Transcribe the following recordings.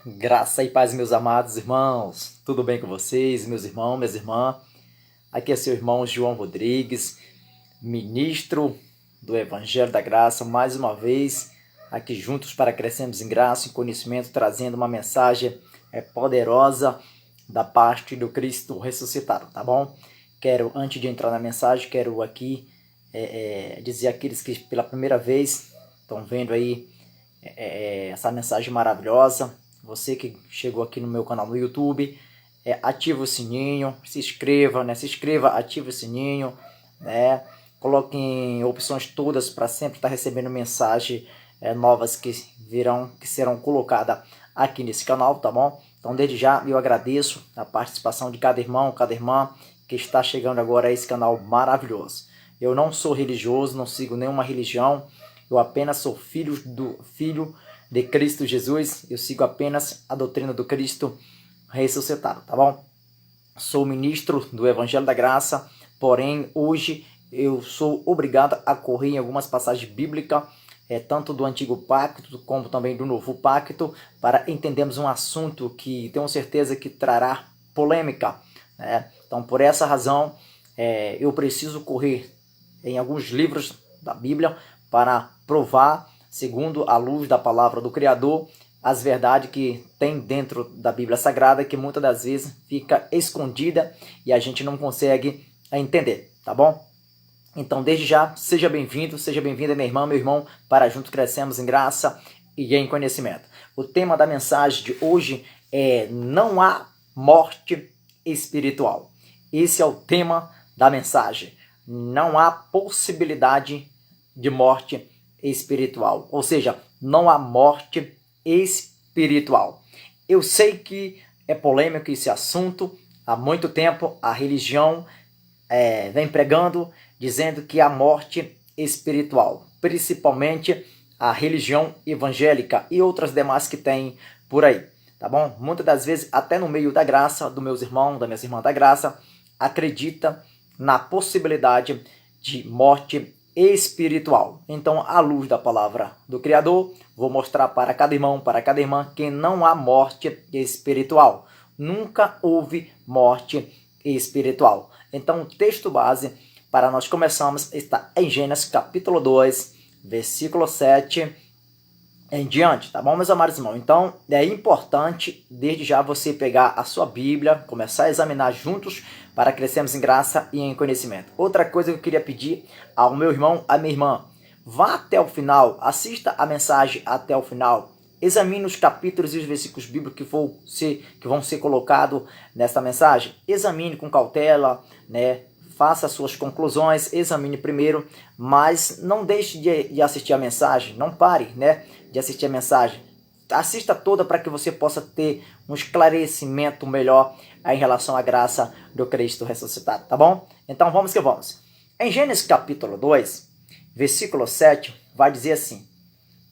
Graça e paz, meus amados irmãos. Tudo bem com vocês, meus irmãos, minhas irmãs? Aqui é seu irmão João Rodrigues, ministro do Evangelho da Graça, mais uma vez aqui juntos para crescermos em graça e conhecimento, trazendo uma mensagem poderosa da parte do Cristo ressuscitado, tá bom? Antes de entrar na mensagem, quero aqui dizer àqueles que pela primeira vez estão vendo aí essa mensagem maravilhosa. Você que chegou aqui no meu canal no YouTube, ativa o sininho, se inscreva, ative o sininho, coloque em opções todas para sempre estar recebendo mensagens novas que serão colocadas aqui nesse canal, tá bom? Então, desde já, eu agradeço a participação de cada irmão, cada irmã que está chegando agora a esse canal maravilhoso. Eu não sou religioso, não sigo nenhuma religião, eu apenas sou filho de Cristo Jesus, eu sigo apenas a doutrina do Cristo ressuscitado, tá bom? Sou ministro do Evangelho da Graça, porém hoje eu sou obrigado a correr em algumas passagens bíblicas, tanto do Antigo Pacto como também do Novo Pacto, para entendermos um assunto que tenho certeza que trará polêmica, né? Então, por essa razão, eu preciso correr em alguns livros da Bíblia para provar, segundo a luz da palavra do Criador, as verdades que tem dentro da Bíblia Sagrada, que muitas das vezes fica escondida e a gente não consegue entender, tá bom? Então, desde já, seja bem-vindo, seja bem-vinda, minha irmã, meu irmão, para juntos crescemos em graça e em conhecimento. O tema da mensagem de hoje é: não há morte espiritual. Esse é o tema da mensagem. Não há possibilidade de morte espiritual, ou seja, não há morte espiritual. Eu sei que é polêmico esse assunto. Há muito tempo a religião vem pregando, dizendo que há morte espiritual, principalmente a religião evangélica e outras demais que tem por aí, tá bom? Muitas das vezes, até no meio da graça, dos meus irmãos, das minhas irmãs da graça, acredita na possibilidade de morte espiritual. Então, à luz da palavra do Criador, vou mostrar para cada irmão, para cada irmã, que não há morte espiritual. Nunca houve morte espiritual. Então, o texto base para nós começarmos está em Gênesis capítulo 2, versículo 7 em diante, tá bom, meus amados irmãos? Então, é importante, desde já, você pegar a sua Bíblia, começar a examinar juntos, para crescermos em graça e em conhecimento. Outra coisa que eu queria pedir ao meu irmão, à minha irmã: vá até o final, assista a mensagem até o final, examine os capítulos e os versículos bíblicos que vão ser colocados nesta mensagem, examine com cautela, né? Faça as suas conclusões, examine primeiro, mas não deixe de assistir a mensagem, não pare, né, de assistir a mensagem. Assista toda para que você possa ter um esclarecimento melhor em relação à graça do Cristo ressuscitado, tá bom? Então vamos que vamos. Em Gênesis capítulo 2, versículo 7, vai dizer assim: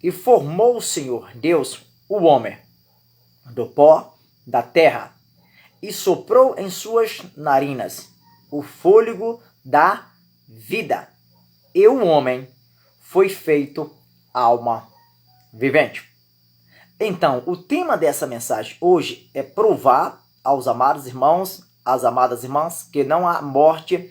e formou o Senhor Deus o homem do pó da terra, e soprou em suas narinas o fôlego da vida, e o homem foi feito alma vivente. Então, o tema dessa mensagem hoje é provar aos amados irmãos, às amadas irmãs, que não há morte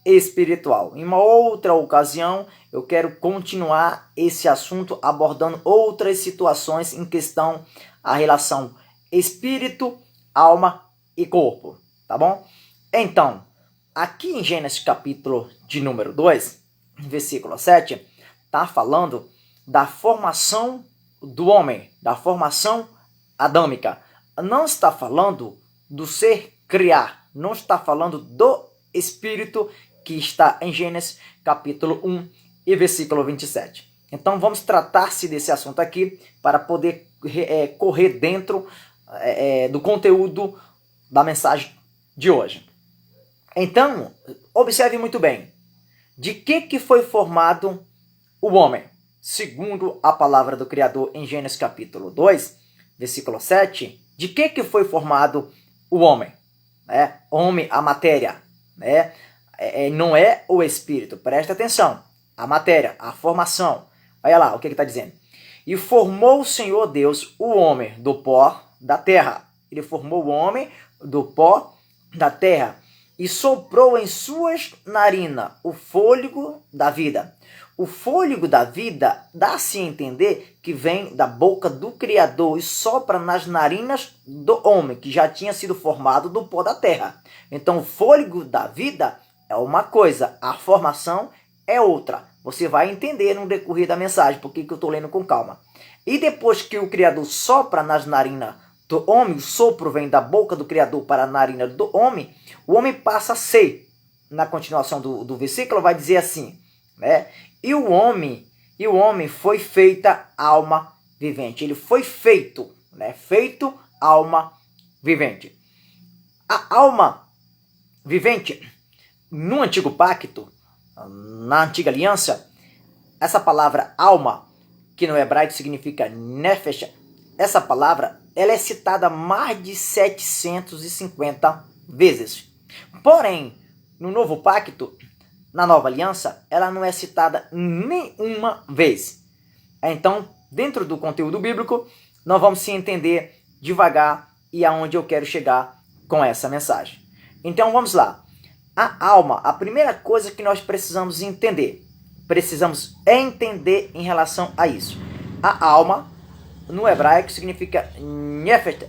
espiritual. Em uma outra ocasião, eu quero continuar esse assunto abordando outras situações em questão a relação espírito, alma e corpo, tá bom? Então, aqui em Gênesis capítulo de número 2, versículo 7, está falando da formação do homem, da formação adâmica. Não está falando do ser criar, não está falando do espírito que está em Gênesis capítulo 1 e versículo 27. Então vamos tratar-se desse assunto aqui para poder correr dentro do conteúdo da mensagem de hoje. Então, observe muito bem. De que foi formado o homem? Segundo a palavra do Criador em Gênesis capítulo 2, versículo 7, de que foi formado o homem? Homem, a matéria, né? Não é o espírito, presta atenção. A matéria, a formação. Olha lá o que está dizendo. E formou o Senhor Deus o homem do pó da terra. Ele formou o homem do pó da terra e soprou em suas narinas o fôlego da vida. O fôlego da vida dá-se a entender que vem da boca do Criador e sopra nas narinas do homem, que já tinha sido formado do pó da terra. Então, o fôlego da vida é uma coisa, a formação é outra. Você vai entender no decorrer da mensagem, porque eu estou lendo com calma. E depois que o Criador sopra nas narinas do homem, o sopro vem da boca do Criador para a narina do homem, o homem passa a ser, na continuação do versículo, vai dizer assim, né? E o homem foi feita alma vivente. Ele foi feito, né? Feito alma vivente. A alma vivente, no Antigo Pacto, na Antiga Aliança, essa palavra alma, que no hebraico significa nefesh, essa palavra ela é citada mais de 750 vezes. Porém, no Novo Pacto, na Nova Aliança, ela não é citada nenhuma vez. Então, dentro do conteúdo bíblico, nós vamos se entender devagar e aonde eu quero chegar com essa mensagem. Então, vamos lá. A alma, a primeira coisa que nós precisamos entender em relação a isso. A alma, no hebraico, significa nefesh.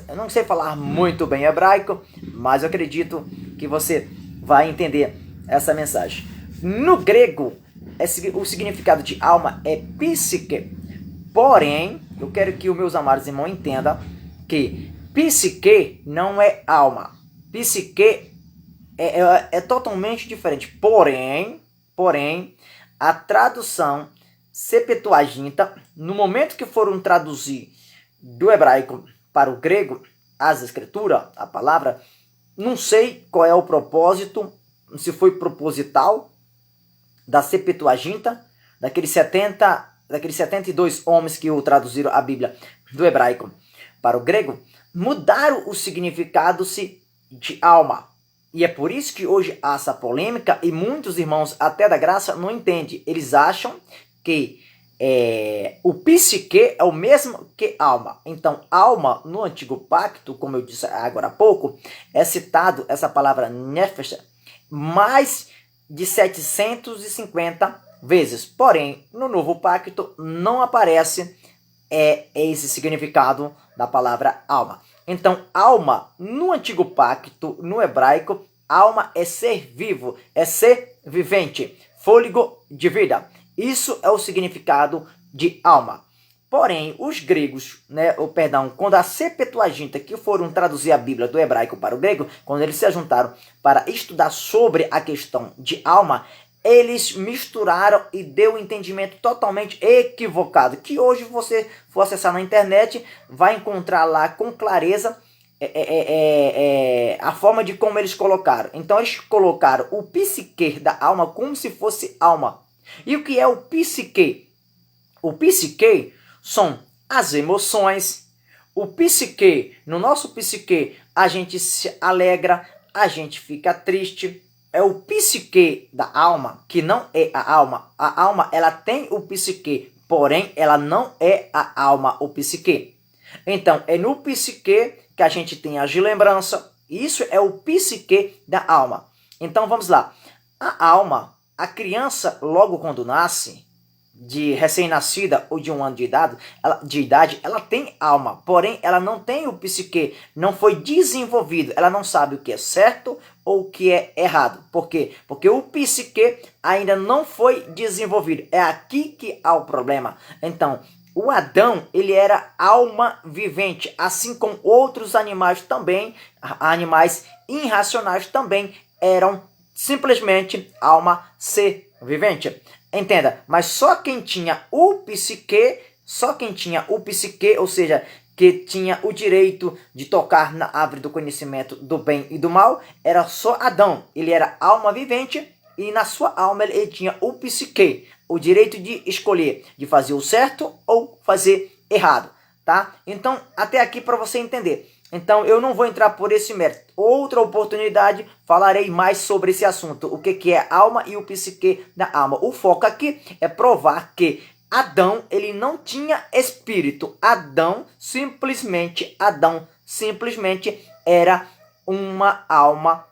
Eu não sei falar muito bem hebraico, mas eu acredito que você vai entender essa mensagem. No grego, o significado de alma é psique. Porém, eu quero que os meus amados irmãos entendam que psique não é alma. Psique é totalmente diferente. Porém, a tradução Septuaginta, no momento que foram traduzir do hebraico para o grego as escrituras, a palavra, não sei qual é o propósito, se foi proposital da Septuaginta, daqueles 72 homens que o traduziram a Bíblia do hebraico para o grego, mudaram o significado de alma. E é por isso que hoje há essa polêmica e muitos irmãos até da graça não entendem. Eles acham que o psique é o mesmo que alma. Então, alma no Antigo Pacto, como eu disse agora há pouco, é citado essa palavra nefesh mais de 750 vezes. Porém, no Novo Pacto não aparece esse significado da palavra alma. Então, alma no Antigo Pacto, no hebraico, alma é ser vivo, é ser vivente, fôlego de vida. Isso é o significado de alma. Porém, os gregos, quando a Septuaginta, que foram traduzir a Bíblia do hebraico para o grego, quando eles se juntaram para estudar sobre a questão de alma, eles misturaram e deu um entendimento totalmente equivocado, que hoje você for acessar na internet, vai encontrar lá com clareza a forma de como eles colocaram. Então, eles colocaram o psique da alma como se fosse alma. E o que é o psique? O psique são as emoções. O psique, no nosso psique, a gente se alegra, a gente fica triste. É o psique da alma, que não é a alma. A alma, ela tem o psique, porém, ela não é a alma, o psique. Então, é no psique que a gente tem as lembranças. Isso é o psique da alma. Então, vamos lá. A alma, a criança, logo quando nasce, de recém-nascida ou de 1 ano de idade, ela tem alma, porém ela não tem o psique, não foi desenvolvido, ela não sabe o que é certo ou o que é errado. Por quê? Porque o psique ainda não foi desenvolvido. É aqui que há o problema. Então, o Adão, ele era alma vivente, assim como outros animais também, animais irracionais também eram simplesmente alma ser vivente. Entenda, mas só quem tinha o psique, ou seja, que tinha o direito de tocar na árvore do conhecimento do bem e do mal, era só Adão. Ele era alma vivente e na sua alma ele tinha o psique, o direito de escolher, de fazer o certo ou fazer errado, tá? Então, até aqui para você entender. Então, eu não vou entrar por esse mérito. Outra oportunidade, falarei mais sobre esse assunto. O que é alma e o psique da alma. O foco aqui é provar que Adão, ele não tinha espírito. Adão simplesmente era uma alma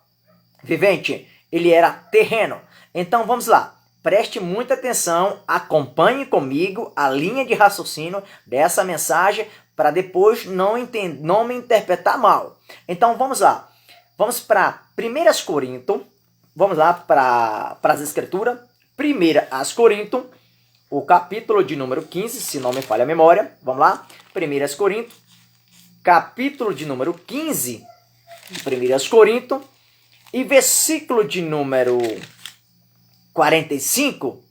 vivente. Ele era terreno. Então vamos lá. Preste muita atenção, acompanhe comigo a linha de raciocínio dessa mensagem para depois não me interpretar mal. Então vamos lá. Vamos para 1 Coríntios. Vamos lá para as escrituras. 1 Coríntios, o capítulo de número 15, se não me falha a memória. Vamos lá. 1 Coríntios, capítulo de número 15, 1 Coríntios, e versículo de número 45,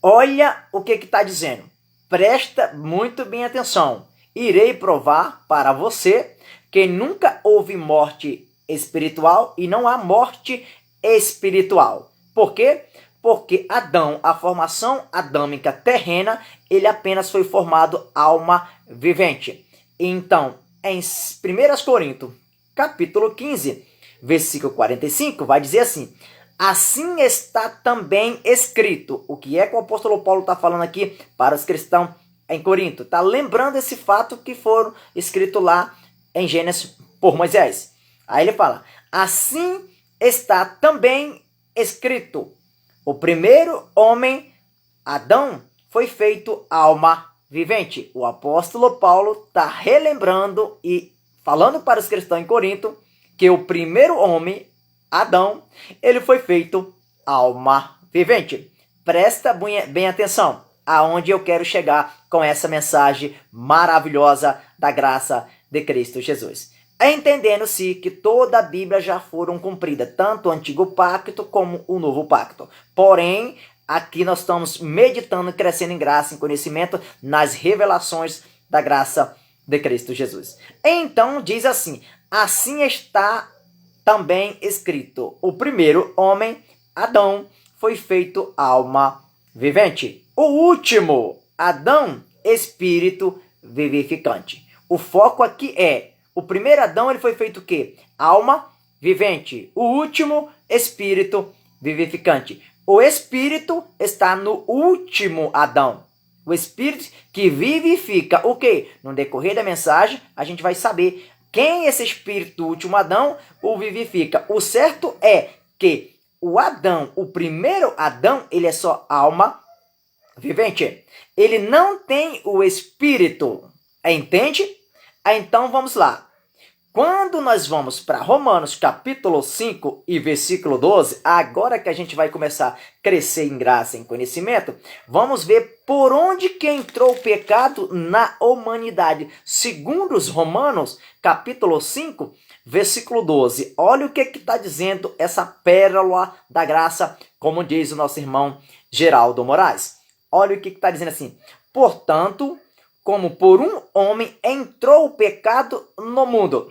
olha o que está dizendo. Presta muito bem atenção. Irei provar para você que nunca houve morte espiritual e não há morte espiritual. Por quê? Porque Adão, a formação adâmica terrena, ele apenas foi formado alma vivente. Então, em 1 Coríntios, capítulo 15, versículo 45, vai dizer assim: assim está também escrito. O que é que o apóstolo Paulo está falando aqui para os cristãos em Corinto? Está lembrando esse fato que foram escritos lá em Gênesis por Moisés. Aí ele fala: assim está também escrito. O primeiro homem, Adão, foi feito alma vivente. O apóstolo Paulo está relembrando e falando para os cristãos em Corinto que o primeiro homem, Adão, ele foi feito alma vivente. Presta bem atenção aonde eu quero chegar com essa mensagem maravilhosa da graça de Cristo Jesus. Entendendo-se que toda a Bíblia já foram cumprida, tanto o Antigo Pacto como o Novo Pacto. Porém, aqui nós estamos meditando, crescendo em graça, em conhecimento, nas revelações da graça de Cristo Jesus. Então, diz assim: assim está também escrito. O primeiro homem, Adão, foi feito alma vivente. O último, Adão, espírito vivificante. O foco aqui é: o primeiro Adão, ele foi feito o quê? Alma vivente. O último, espírito vivificante. O espírito está no último Adão. O espírito que vivifica o quê? No decorrer da mensagem, a gente vai saber quem esse espírito do último Adão o vivifica. O certo é que o Adão, o primeiro Adão, ele é só alma vivente. Ele não tem o espírito. Entende? Então vamos lá. Quando nós vamos para Romanos capítulo 5 e versículo 12, agora que a gente vai começar a crescer em graça e em conhecimento, vamos ver por onde que entrou o pecado na humanidade. Segundo os Romanos capítulo 5, versículo 12. Olha o que está dizendo essa pérola da graça, como diz o nosso irmão Geraldo Moraes. Olha o que está dizendo assim: portanto, como por um homem entrou o pecado no mundo.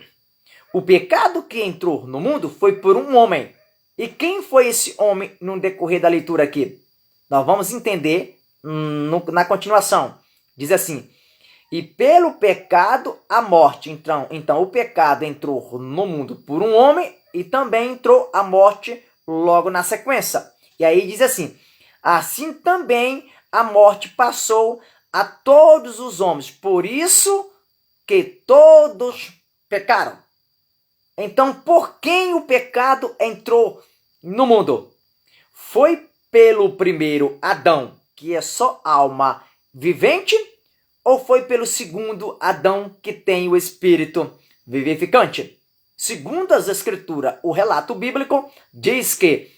O pecado que entrou no mundo foi por um homem. E quem foi esse homem no decorrer da leitura aqui? Nós vamos entender na continuação. Diz assim: e pelo pecado a morte. Então o pecado entrou no mundo por um homem e também entrou a morte logo na sequência. E aí diz assim: assim também a morte passou a todos os homens, por isso que todos pecaram. Então, por quem o pecado entrou no mundo? Foi pelo primeiro Adão, que é só alma vivente, ou foi pelo segundo Adão, que tem o espírito vivificante? Segundo as escrituras, o relato bíblico diz que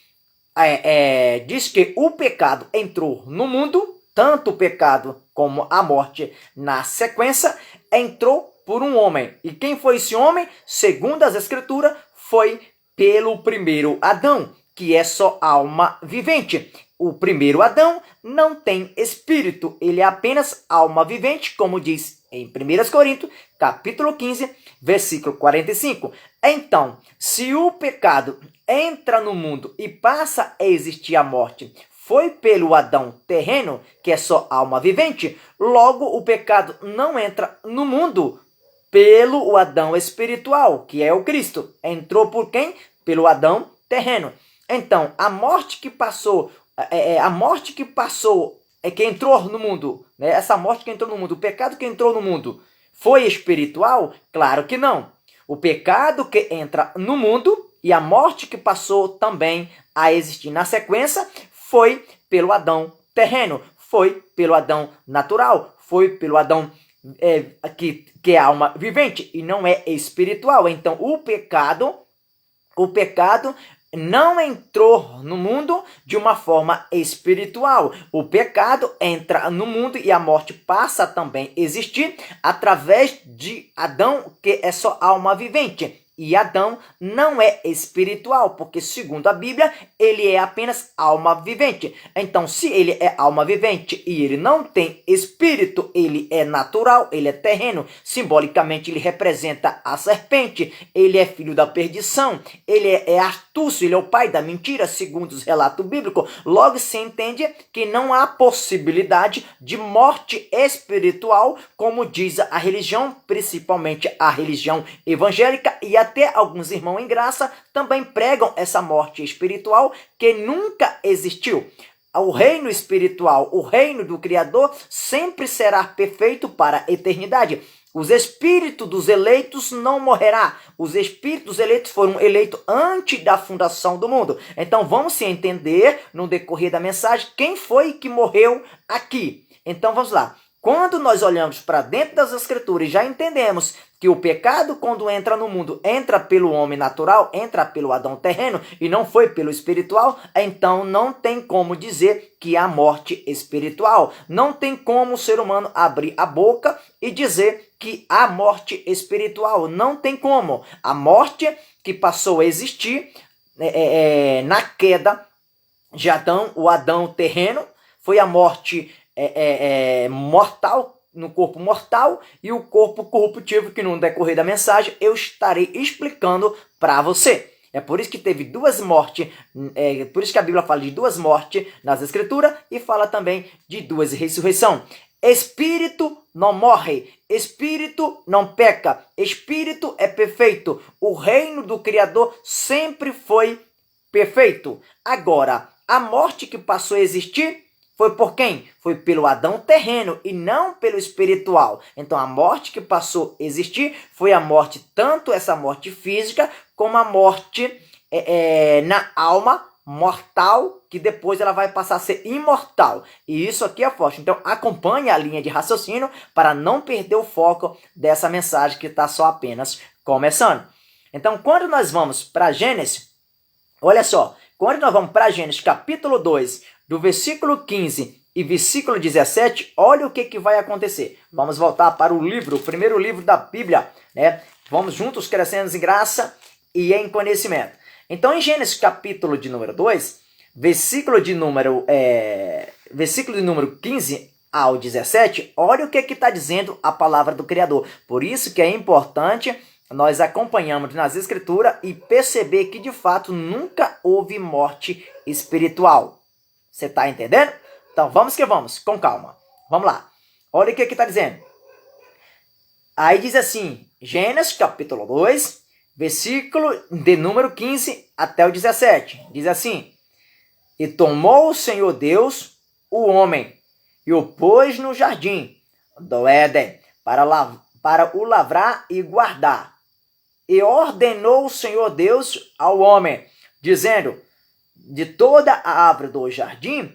o pecado entrou no mundo, tanto o pecado como a morte na sequência, entrou por um homem. E quem foi esse homem? Segundo as escrituras, foi pelo primeiro Adão, que é só alma vivente. O primeiro Adão não tem espírito, ele é apenas alma vivente, como diz em 1 Coríntios, capítulo 15, versículo 45. Então, se o pecado entra no mundo e passa a existir a morte, foi pelo Adão terreno, que é só alma vivente, logo o pecado não entra no mundo pelo Adão espiritual, que é o Cristo. Entrou por quem? Pelo Adão terreno. Então, a morte que passou que entrou no mundo, né? Essa morte que entrou no mundo, o pecado que entrou no mundo, foi espiritual? Claro que não. O pecado que entra no mundo e a morte que passou também a existir na sequência foi pelo Adão terreno, foi pelo Adão natural, foi pelo Adão que é alma vivente e não é espiritual. Então o pecado não entrou no mundo de uma forma espiritual. O pecado entra no mundo e a morte passa também a existir através de Adão, que é só alma vivente. E Adão não é espiritual, porque segundo a Bíblia, ele é apenas alma vivente. Então, se ele é alma vivente e ele não tem espírito, ele é natural, ele é terreno. Simbolicamente, ele representa a serpente, ele é filho da perdição, ele é astúcio, ele é o pai da mentira, segundo os relatos bíblicos. Logo, se entende que não há possibilidade de morte espiritual, como diz a religião, principalmente a religião evangélica, e até alguns irmãos em graça também pregam essa morte espiritual que nunca existiu. O reino espiritual, o reino do Criador, sempre será perfeito para a eternidade. Os espíritos dos eleitos não morrerá. Os espíritos dos eleitos foram eleitos antes da fundação do mundo. Então vamos se entender no decorrer da mensagem quem foi que morreu aqui. Então vamos lá. Quando nós olhamos para dentro das Escrituras e já entendemos que o pecado, quando entra no mundo, entra pelo homem natural, entra pelo Adão terreno e não foi pelo espiritual, então não tem como dizer que há morte espiritual. Não tem como o ser humano abrir a boca e dizer que há morte espiritual. Não tem como. A morte que passou a existir na queda de Adão, o Adão terreno, foi a morte mortal, no corpo mortal, e o corpo corruptível, que no decorrer da mensagem eu estarei explicando para você. É por isso que teve duas mortes, por isso que a Bíblia fala de duas mortes nas Escrituras e fala também de duas ressurreições. Espírito não morre, espírito não peca, espírito é perfeito. O reino do Criador sempre foi perfeito. Agora, a morte que passou a existir foi por quem? Foi pelo Adão terreno e não pelo espiritual. Então a morte que passou a existir foi a morte, tanto essa morte física, como a morte na alma mortal, que depois ela vai passar a ser imortal. E isso aqui é forte. Então acompanhe a linha de raciocínio para não perder o foco dessa mensagem que está só apenas começando. Então quando nós vamos para Gênesis, olha só, quando nós vamos para Gênesis capítulo 2, do versículo 15 e versículo 17, olha o que vai acontecer. Vamos voltar para o primeiro livro da Bíblia, né? Vamos juntos crescendo em graça e em conhecimento. Então, em Gênesis capítulo de número 2, versículo de número 15 ao 17, olha o que está dizendo a palavra do Criador. Por isso que é importante nós acompanharmos nas Escrituras e perceber que, de fato, nunca houve morte espiritual. Você está entendendo? Então, vamos que vamos, com calma. Vamos lá. Olha o que está dizendo. Aí diz assim, Gênesis capítulo 2, versículo de número 15 até o 17. Diz assim, e tomou o Senhor Deus o homem e o pôs no jardim do Éden para o lavrar e guardar. E ordenou o Senhor Deus ao homem, dizendo, de toda a árvore do jardim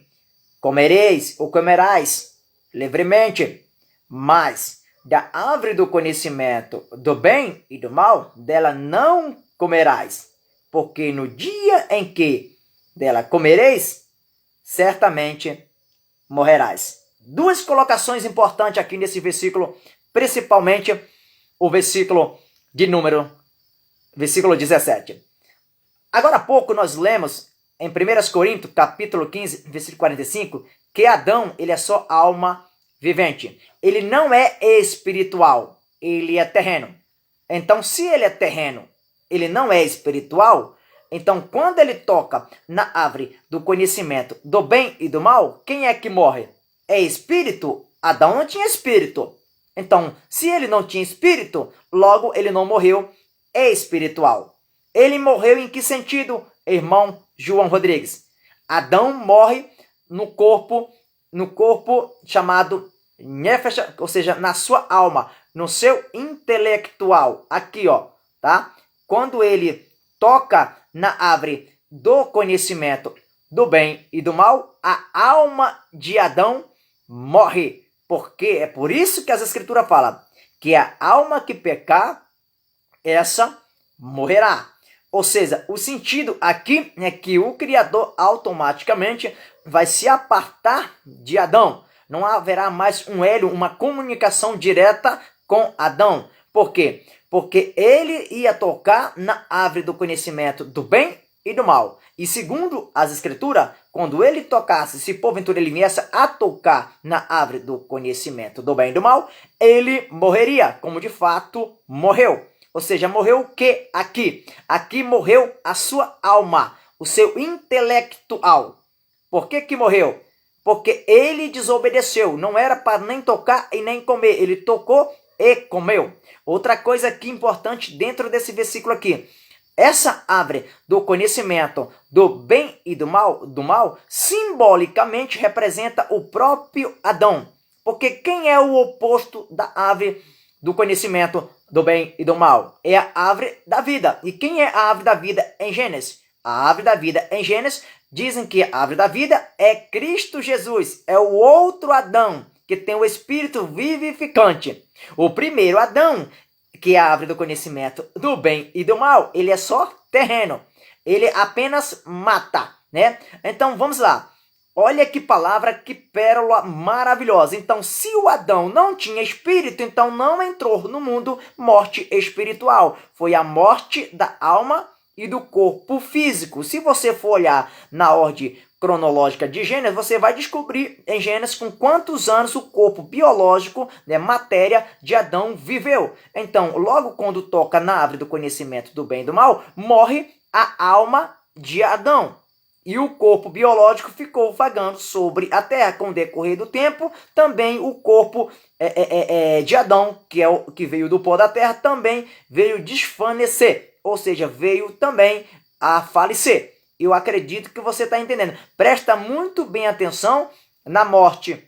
comereis ou comerás livremente, mas da árvore do conhecimento do bem e do mal, dela não comerás, porque no dia em que dela comereis, certamente morrerás. Duas colocações importantes aqui nesse versículo, principalmente o versículo 17. Agora há pouco nós lemos em 1 Coríntios, capítulo 15, versículo 45, que Adão, ele é só alma vivente. Ele não é espiritual, ele é terreno. Então, se ele é terreno, ele não é espiritual, então quando ele toca na árvore do conhecimento do bem e do mal, quem é que morre? É espírito? Adão não tinha espírito. Então, se ele não tinha espírito, logo ele não morreu espiritual. Ele morreu em que sentido, irmão João Rodrigues? Adão morre no corpo no corpo chamado Nefesh, ou seja, na sua alma, no seu intelectual. Aqui, ó, tá? Quando ele toca na árvore do conhecimento do bem e do mal, a alma de Adão morre. Porque é por isso que as escrituras falam que a alma que pecar, essa morrerá. Ou seja, o sentido aqui é que o Criador automaticamente vai se apartar de Adão. Não haverá mais um elo, uma comunicação direta com Adão. Por quê? Porque ele ia tocar na árvore do conhecimento do bem e do mal. E segundo as escrituras, quando ele tocasse, se porventura ele viesse a tocar na árvore do conhecimento do bem e do mal, ele morreria, como de fato morreu. Ou seja, morreu o que aqui? Aqui morreu a sua alma, o seu intelectual. Por que morreu? Porque ele desobedeceu. Não era para nem tocar e nem comer. Ele tocou e comeu. Outra coisa aqui importante dentro desse versículo aqui. Essa árvore do conhecimento do bem e do mal, simbolicamente representa o próprio Adão. Porque quem é o oposto da árvore do conhecimento do bem e do mal? É a árvore da vida. E quem é a árvore da vida em Gênesis? A árvore da vida em Gênesis, dizem que a árvore da vida é Cristo Jesus. É o outro Adão, que tem o espírito vivificante. O primeiro Adão, que é a árvore do conhecimento do bem e do mal, ele é só terreno. Ele apenas mata, né? Então, vamos lá. Olha que palavra, que pérola maravilhosa. Então, se o Adão não tinha espírito, então não entrou no mundo morte espiritual. Foi a morte da alma e do corpo físico. Se você for olhar na ordem cronológica de Gênesis, você vai descobrir em Gênesis com quantos anos o corpo biológico, né, matéria de Adão viveu. Então, logo quando toca na árvore do conhecimento do bem e do mal, morre a alma de Adão. E o corpo biológico ficou vagando sobre a terra. Com o decorrer do tempo, também o corpo de Adão, que é o que veio do pó da terra, também veio desfanecer. Ou seja, veio também a falecer. Eu acredito que você está entendendo. Presta muito bem atenção na morte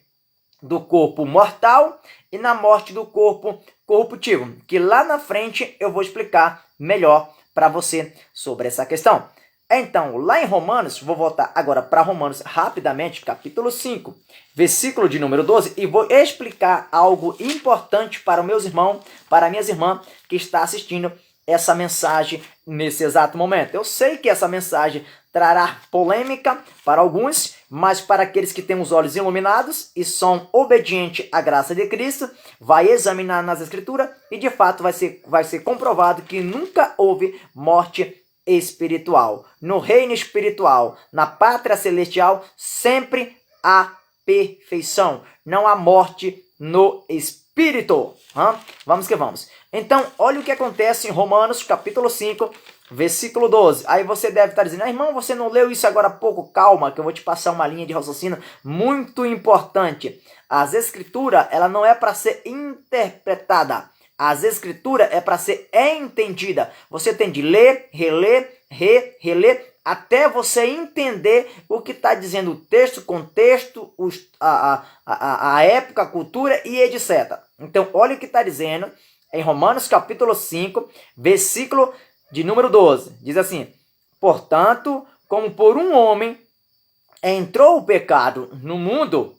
do corpo mortal e na morte do corpo corruptível, que lá na frente eu vou explicar melhor para você sobre essa questão. Então, lá em Romanos, vou voltar agora para Romanos rapidamente, capítulo 5, versículo de número 12, e vou explicar algo importante para os meus irmãos, para minhas irmãs que está assistindo essa mensagem nesse exato momento. Eu sei que essa mensagem trará polêmica para alguns, mas para aqueles que têm os olhos iluminados e são obedientes à graça de Cristo, vai examinar nas Escrituras e de fato vai ser comprovado que nunca houve morte espiritual. No reino espiritual, na pátria celestial, sempre há perfeição. Não há morte no espírito. Vamos que vamos. Então, olha o que acontece em Romanos, capítulo 5, versículo 12. Aí você deve estar dizendo, irmão, você não leu isso agora há pouco? Calma, que eu vou te passar uma linha de raciocínio muito importante. As escrituras, ela não é para ser interpretada. As escrituras é para ser entendida. Você tem de ler, reler, reler, até você entender o que está dizendo o texto, contexto, a época, a cultura e etc. Então, olha o que está dizendo em Romanos capítulo 5, versículo de número 12. Diz assim, portanto, como por um homem entrou o pecado no mundo,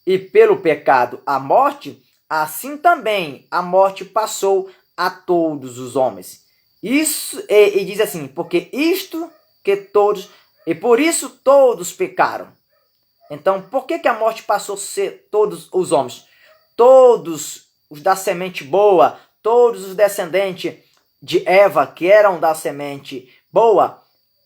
e pelo pecado a morte, assim também a morte passou a todos os homens. Isso, e diz assim, porque isto que todos, e por isso todos pecaram. Então, por que a morte passou a ser todos os homens? Todos os da semente boa, todos os descendentes de Eva, que eram da semente boa,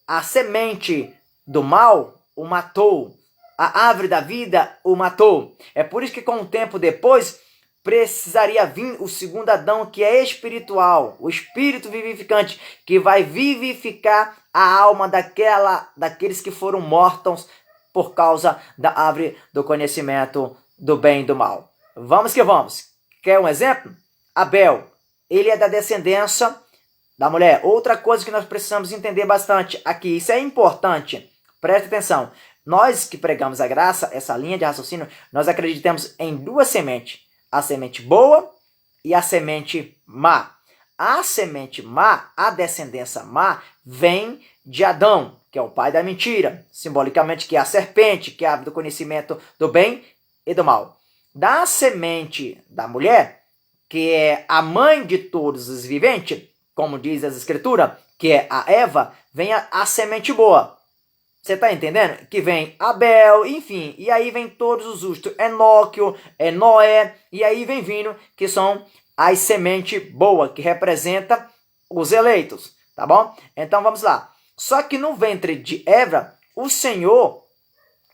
a semente do mal o matou. A árvore da vida o matou. É por isso que com o tempo depois precisaria vir o segundo Adão, que é espiritual, o espírito vivificante, que vai vivificar a alma daqueles que foram mortos por causa da árvore do conhecimento do bem e do mal. Vamos que vamos. Quer um exemplo? Abel, ele é da descendência da mulher. Outra coisa que nós precisamos entender bastante aqui, isso é importante, preste atenção. nós que pregamos a graça, essa linha de raciocínio, nós acreditamos em duas sementes. A semente boa e a semente má. A semente má, a descendência má, vem de Adão, que é o pai da mentira. Simbolicamente, que é a serpente, que é a árvore do conhecimento do bem e do mal. Da semente da mulher, que é a mãe de todos os viventes, como diz as escrituras, que é a Eva, vem a semente boa. Você está entendendo? Que vem Abel, enfim, e aí vem todos os justos, Enóquio, Noé, e aí vem vindo, que são as sementes boas, que representa os eleitos, tá bom? Então vamos lá. Só que no ventre de Eva, o Senhor,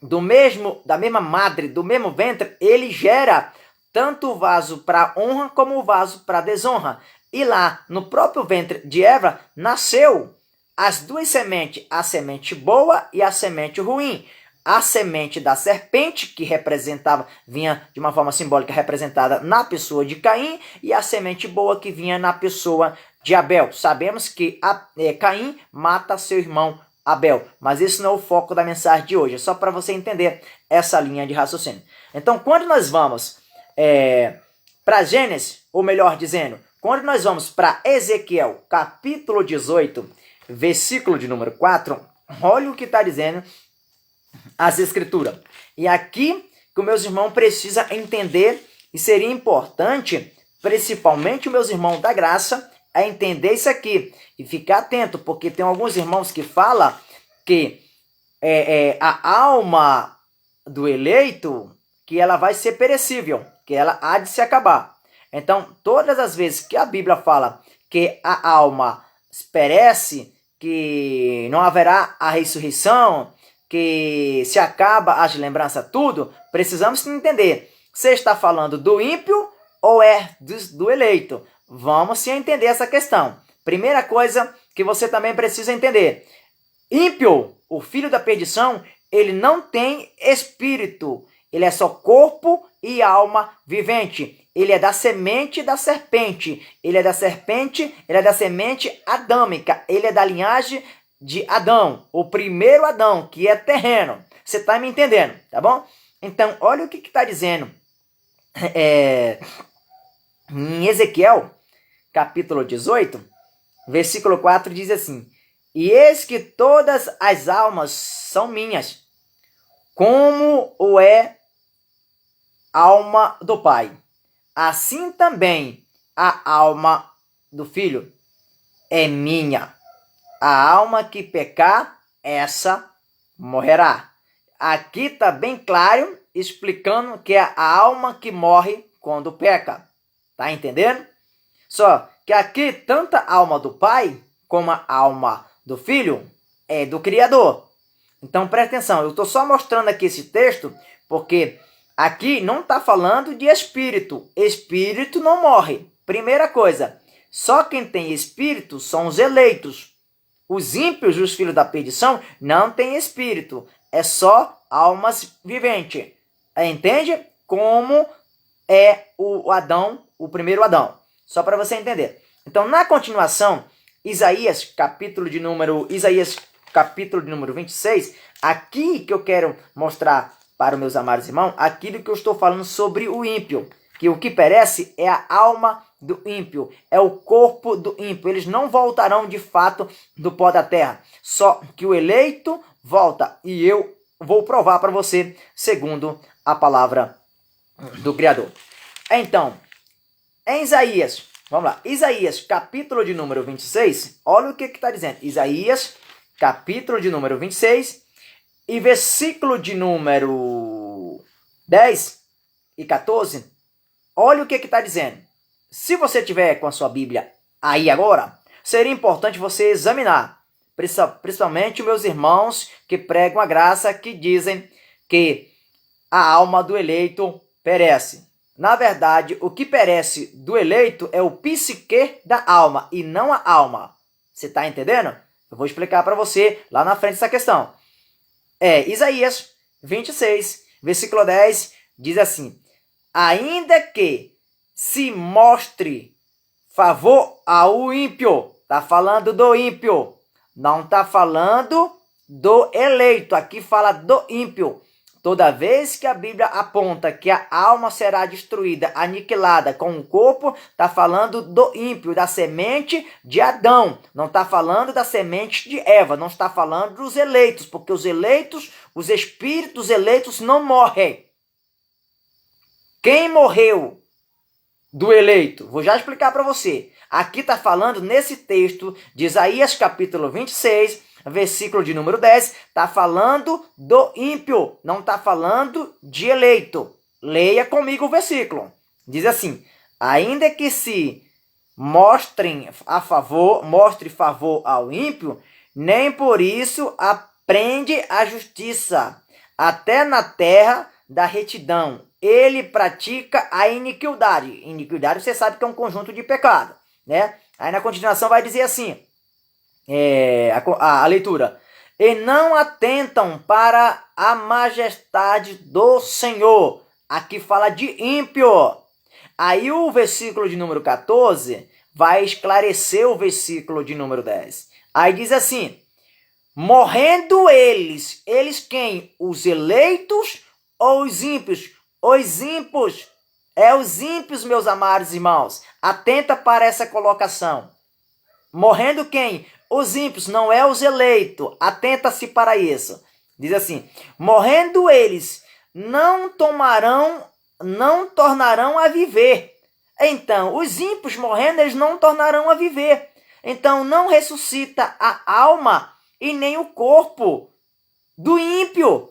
da mesma madre, do mesmo ventre, ele gera tanto o vaso para honra como o vaso para desonra. E lá, no próprio ventre de Eva, nasceu as duas sementes, a semente boa e a semente ruim. A semente da serpente, que vinha de uma forma simbólica representada na pessoa de Caim, e a semente boa que vinha na pessoa de Abel. Sabemos que Caim mata seu irmão Abel, mas esse não é o foco da mensagem de hoje, é só para você entender essa linha de raciocínio. Então, quando nós vamos para Gênesis, ou melhor dizendo, quando nós vamos para Ezequiel, capítulo 18, versículo de número 4, olha o que está dizendo as escrituras. E aqui que os meus irmãos precisam entender, e seria importante, principalmente os meus irmãos da graça, a entender isso aqui. E ficar atento, porque tem alguns irmãos que falam que a alma do eleito, que ela vai ser perecível, que ela há de se acabar. Então, todas as vezes que a Bíblia fala que a alma perece, que não haverá a ressurreição, que se acaba as lembranças, tudo, precisamos entender. Você está falando do ímpio ou é do eleito? Vamos sim entender essa questão. Primeira coisa que você também precisa entender. Ímpio, o filho da perdição, ele não tem espírito. Ele é só corpo e alma vivente. Ele é da semente da serpente. Ele é da semente adâmica. Ele é da linhagem de Adão, o primeiro Adão, que é terreno. Você está me entendendo, tá bom? Então, olha o que está dizendo. Em Ezequiel, capítulo 18, versículo 4, diz assim: E eis que todas as almas são minhas, como o é alma do Pai. Assim também a alma do Filho é minha. A alma que pecar, essa morrerá. Aqui está bem claro, explicando que é a alma que morre quando peca. Tá entendendo? Só que aqui, tanto a alma do Pai, como a alma do Filho, é do Criador. Então, presta atenção, eu estou só mostrando aqui esse texto, porque aqui não está falando de espírito. Espírito não morre. Primeira coisa, só quem tem espírito são os eleitos. Os ímpios e os filhos da perdição não têm espírito. É só almas viventes. Entende? Como é o Adão, o primeiro Adão. Só para você entender. Então, na continuação, Isaías, capítulo de número 26, aqui que eu quero mostrar para os meus amados irmãos, aquilo que eu estou falando sobre o ímpio. Que o que perece é a alma do ímpio, é o corpo do ímpio. Eles não voltarão de fato do pó da terra. Só que o eleito volta. E eu vou provar para você, segundo a palavra do Criador. Então, em Isaías, vamos lá. Isaías, capítulo de número 26, olha o que está dizendo. Isaías, capítulo de número 26, e versículo de número 10 e 14, olha o que está dizendo. Se você tiver com a sua Bíblia aí agora, seria importante você examinar, principalmente os meus irmãos que pregam a graça, que dizem que a alma do eleito perece. Na verdade, o que perece do eleito é o psique da alma e não a alma. Você está entendendo? Eu vou explicar para você lá na frente essa questão. Isaías 26, versículo 10, diz assim: Ainda que se mostre favor ao ímpio. Está falando do ímpio. Não está falando do eleito. Aqui fala do ímpio. Toda vez que a Bíblia aponta que a alma será destruída, aniquilada com o corpo, está falando do ímpio, da semente de Adão. Não está falando da semente de Eva, não está falando dos eleitos, porque os eleitos, os espíritos eleitos não morrem. Quem morreu do eleito? Vou já explicar para você. Aqui está falando nesse texto de Isaías capítulo 26, versículo de número 10, está falando do ímpio, não está falando de eleito. Leia comigo o versículo. Diz assim: ainda que se mostre favor ao ímpio, nem por isso aprende a justiça, até na terra da retidão. Ele pratica a iniquidade. Iniquidade você sabe que é um conjunto de pecado, né? Aí na continuação vai dizer assim, a leitura: e não atentam para a majestade do Senhor. Aqui fala de ímpio. Aí o versículo de número 14 vai esclarecer o versículo de número 10. Aí diz assim: morrendo eles quem? Os eleitos ou os ímpios? Os ímpios. Os ímpios, meus amados irmãos. Atenta para essa colocação. Morrendo quem? Os ímpios, não é os eleitos. Atenta-se para isso. Diz assim: morrendo eles, não tornarão a viver. Então, os ímpios morrendo, eles não tornarão a viver. Então, não ressuscita a alma e nem o corpo do ímpio.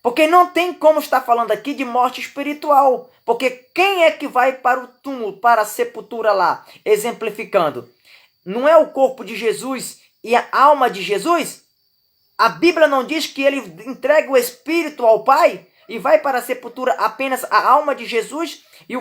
Porque não tem como estar falando aqui de morte espiritual. Porque quem é que vai para o túmulo, para a sepultura lá? Exemplificando. Não é o corpo de Jesus e a alma de Jesus? A Bíblia não diz que ele entrega o espírito ao Pai e vai para a sepultura apenas a alma de Jesus e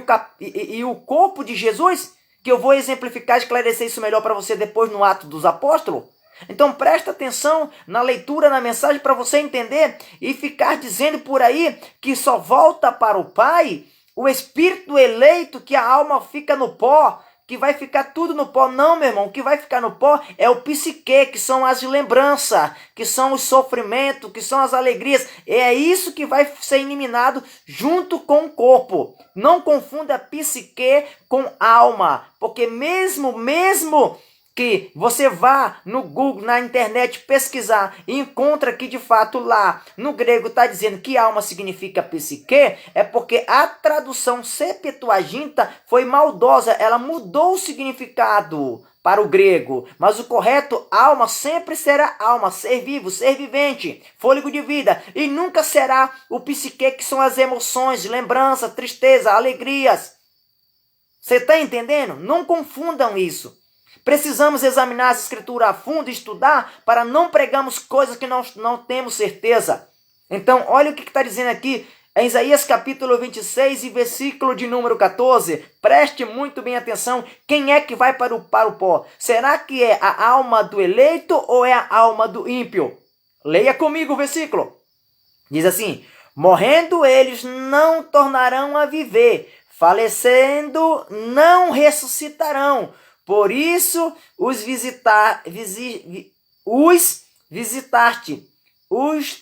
o corpo de Jesus? Que eu vou exemplificar e esclarecer isso melhor para você depois no Atos dos Apóstolos. Então presta atenção na leitura, na mensagem, para você entender e ficar dizendo por aí que só volta para o Pai o espírito eleito, que a alma fica no pó, que vai ficar tudo no pó. Não, meu irmão, o que vai ficar no pó é o psique, que são as lembranças, que são os sofrimentos, que são as alegrias. É isso que vai ser eliminado junto com o corpo. Não confunda psique com alma, porque mesmo que você vá no Google, na internet, pesquisar e encontra que de fato lá no grego está dizendo que alma significa psique, é porque a tradução Septuaginta foi maldosa, ela mudou o significado para o grego, mas o correto, alma, sempre será alma, ser vivo, ser vivente, fôlego de vida, e nunca será o psique, que são as emoções, lembrança, tristeza, alegrias. Você está entendendo? Não confundam isso. Precisamos examinar as escrituras a fundo e estudar para não pregarmos coisas que nós não temos certeza. Então, olha o que está dizendo aqui em Isaías capítulo 26 e versículo de número 14. Preste muito bem atenção. Quem é que vai para o pó? Será que é a alma do eleito ou é a alma do ímpio? Leia comigo o versículo. Diz assim: morrendo eles não tornarão a viver, falecendo não ressuscitarão. Por isso os visitaste, os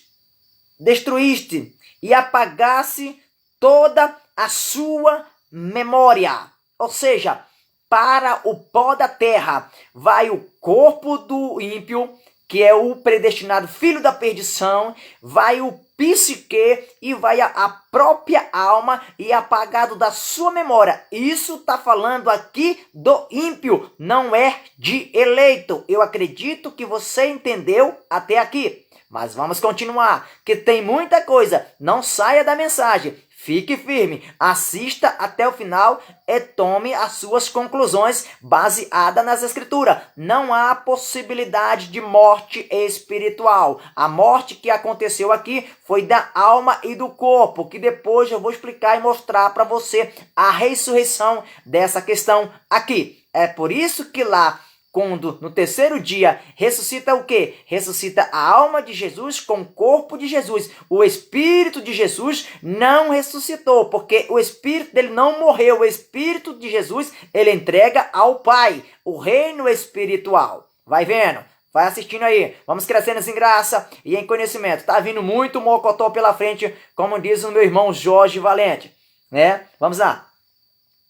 destruíste e apagaste toda a sua memória. Ou seja, para o pó da terra vai o corpo do ímpio, que é o predestinado filho da perdição, vai o psique e vai a própria alma e apagado da sua memória. Isso está falando aqui do ímpio, não é de eleito. Eu acredito que você entendeu até aqui. Mas vamos continuar, que tem muita coisa. Não saia da mensagem. Fique firme, assista até o final e tome as suas conclusões baseadas nas escrituras. Não há possibilidade de morte espiritual. A morte que aconteceu aqui foi da alma e do corpo, que depois eu vou explicar e mostrar para você a ressurreição dessa questão aqui. É por isso que lá, quando no terceiro dia ressuscita o quê? Ressuscita a alma de Jesus com o corpo de Jesus. O Espírito de Jesus não ressuscitou, porque o Espírito dele não morreu. O Espírito de Jesus, ele entrega ao Pai, o reino espiritual. Vai vendo? Vai assistindo aí. Vamos crescendo em graça e em conhecimento. Tá vindo muito mocotó pela frente, como diz o meu irmão Jorge Valente, né? Vamos lá.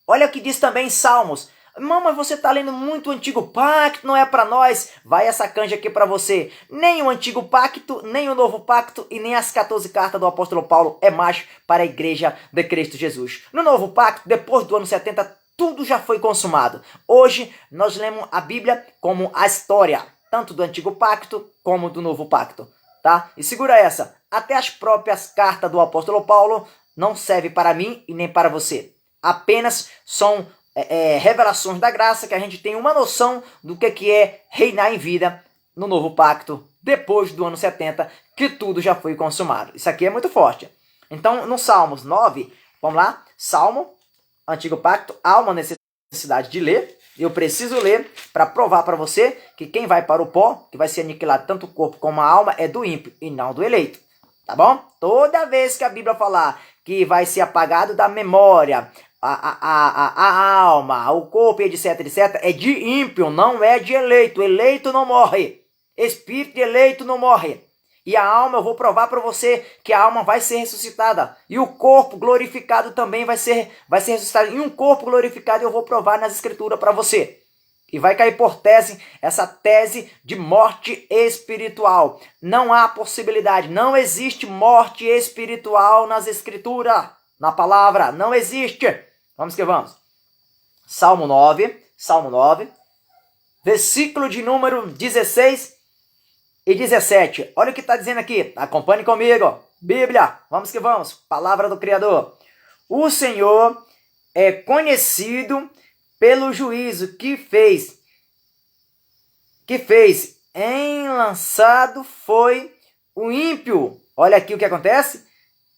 Olha o que diz também em Salmos. Irmão, mas você está lendo muito o Antigo Pacto, não é para nós? Vai essa canja aqui para você. Nem o Antigo Pacto, nem o Novo Pacto e nem as 14 cartas do apóstolo Paulo é mais para a igreja de Cristo Jesus. No Novo Pacto, depois do ano 70, tudo já foi consumado. Hoje, nós lemos a Bíblia como a história, tanto do Antigo Pacto como do Novo Pacto, tá? E segura essa, até as próprias cartas do apóstolo Paulo não servem para mim e nem para você. Apenas são revelações da graça, que a gente tem uma noção do que é reinar em vida no Novo Pacto, depois do ano 70, que tudo já foi consumado. Isso aqui é muito forte. Então, no Salmos 9, vamos lá, Salmo, Antigo Pacto, há uma necessidade de ler. Eu preciso ler para provar para você que quem vai para o pó, que vai ser aniquilado tanto o corpo como a alma, é do ímpio e não do eleito. Tá bom? Toda vez que a Bíblia falar que vai ser apagado da memória, a alma, o corpo, etc, etc, é de ímpio, não é de eleito. Eleito não morre. Espírito de eleito não morre. E a alma, eu vou provar para você que a alma vai ser ressuscitada. E o corpo glorificado também vai ser ressuscitado. E um corpo glorificado eu vou provar nas escrituras para você. E vai cair por tese, essa tese de morte espiritual. Não há possibilidade, não existe morte espiritual nas escrituras, na palavra, não existe. Vamos que vamos. Salmo 9, versículo de número 16 e 17. Olha o que está dizendo aqui, acompanhe comigo. Bíblia, vamos que vamos, palavra do Criador. O Senhor é conhecido pelo juízo que fez, enlançado foi o ímpio. Olha aqui o que acontece.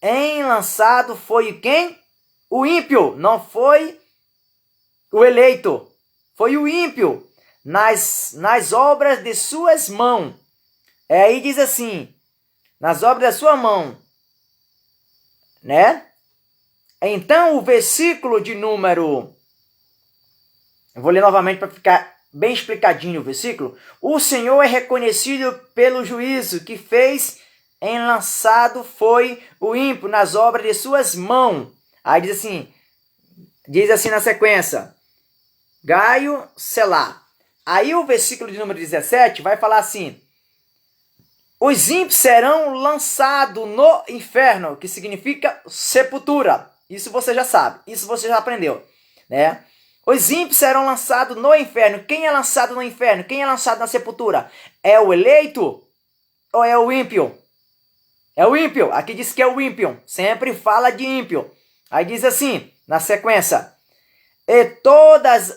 Enlançado foi quem? O ímpio, não foi o eleito. Foi o ímpio nas obras de suas mãos. Aí diz assim, nas obras da sua mão, né? Então o versículo de número... Eu vou ler novamente para ficar bem explicadinho o versículo. O Senhor é reconhecido pelo juízo que fez, enlançado foi o ímpio nas obras de suas mãos. Aí diz assim na sequência, Gaio Selá. Aí o versículo de número 17 vai falar assim, os ímpios serão lançados no inferno, que significa sepultura. Isso você já sabe, isso você já aprendeu, né? Os ímpios serão lançados no inferno. Quem é lançado no inferno? Quem é lançado na sepultura? É o eleito ou é o ímpio? É o ímpio. Aqui diz que é o ímpio. Sempre fala de ímpio. Aí diz assim, na sequência. E todas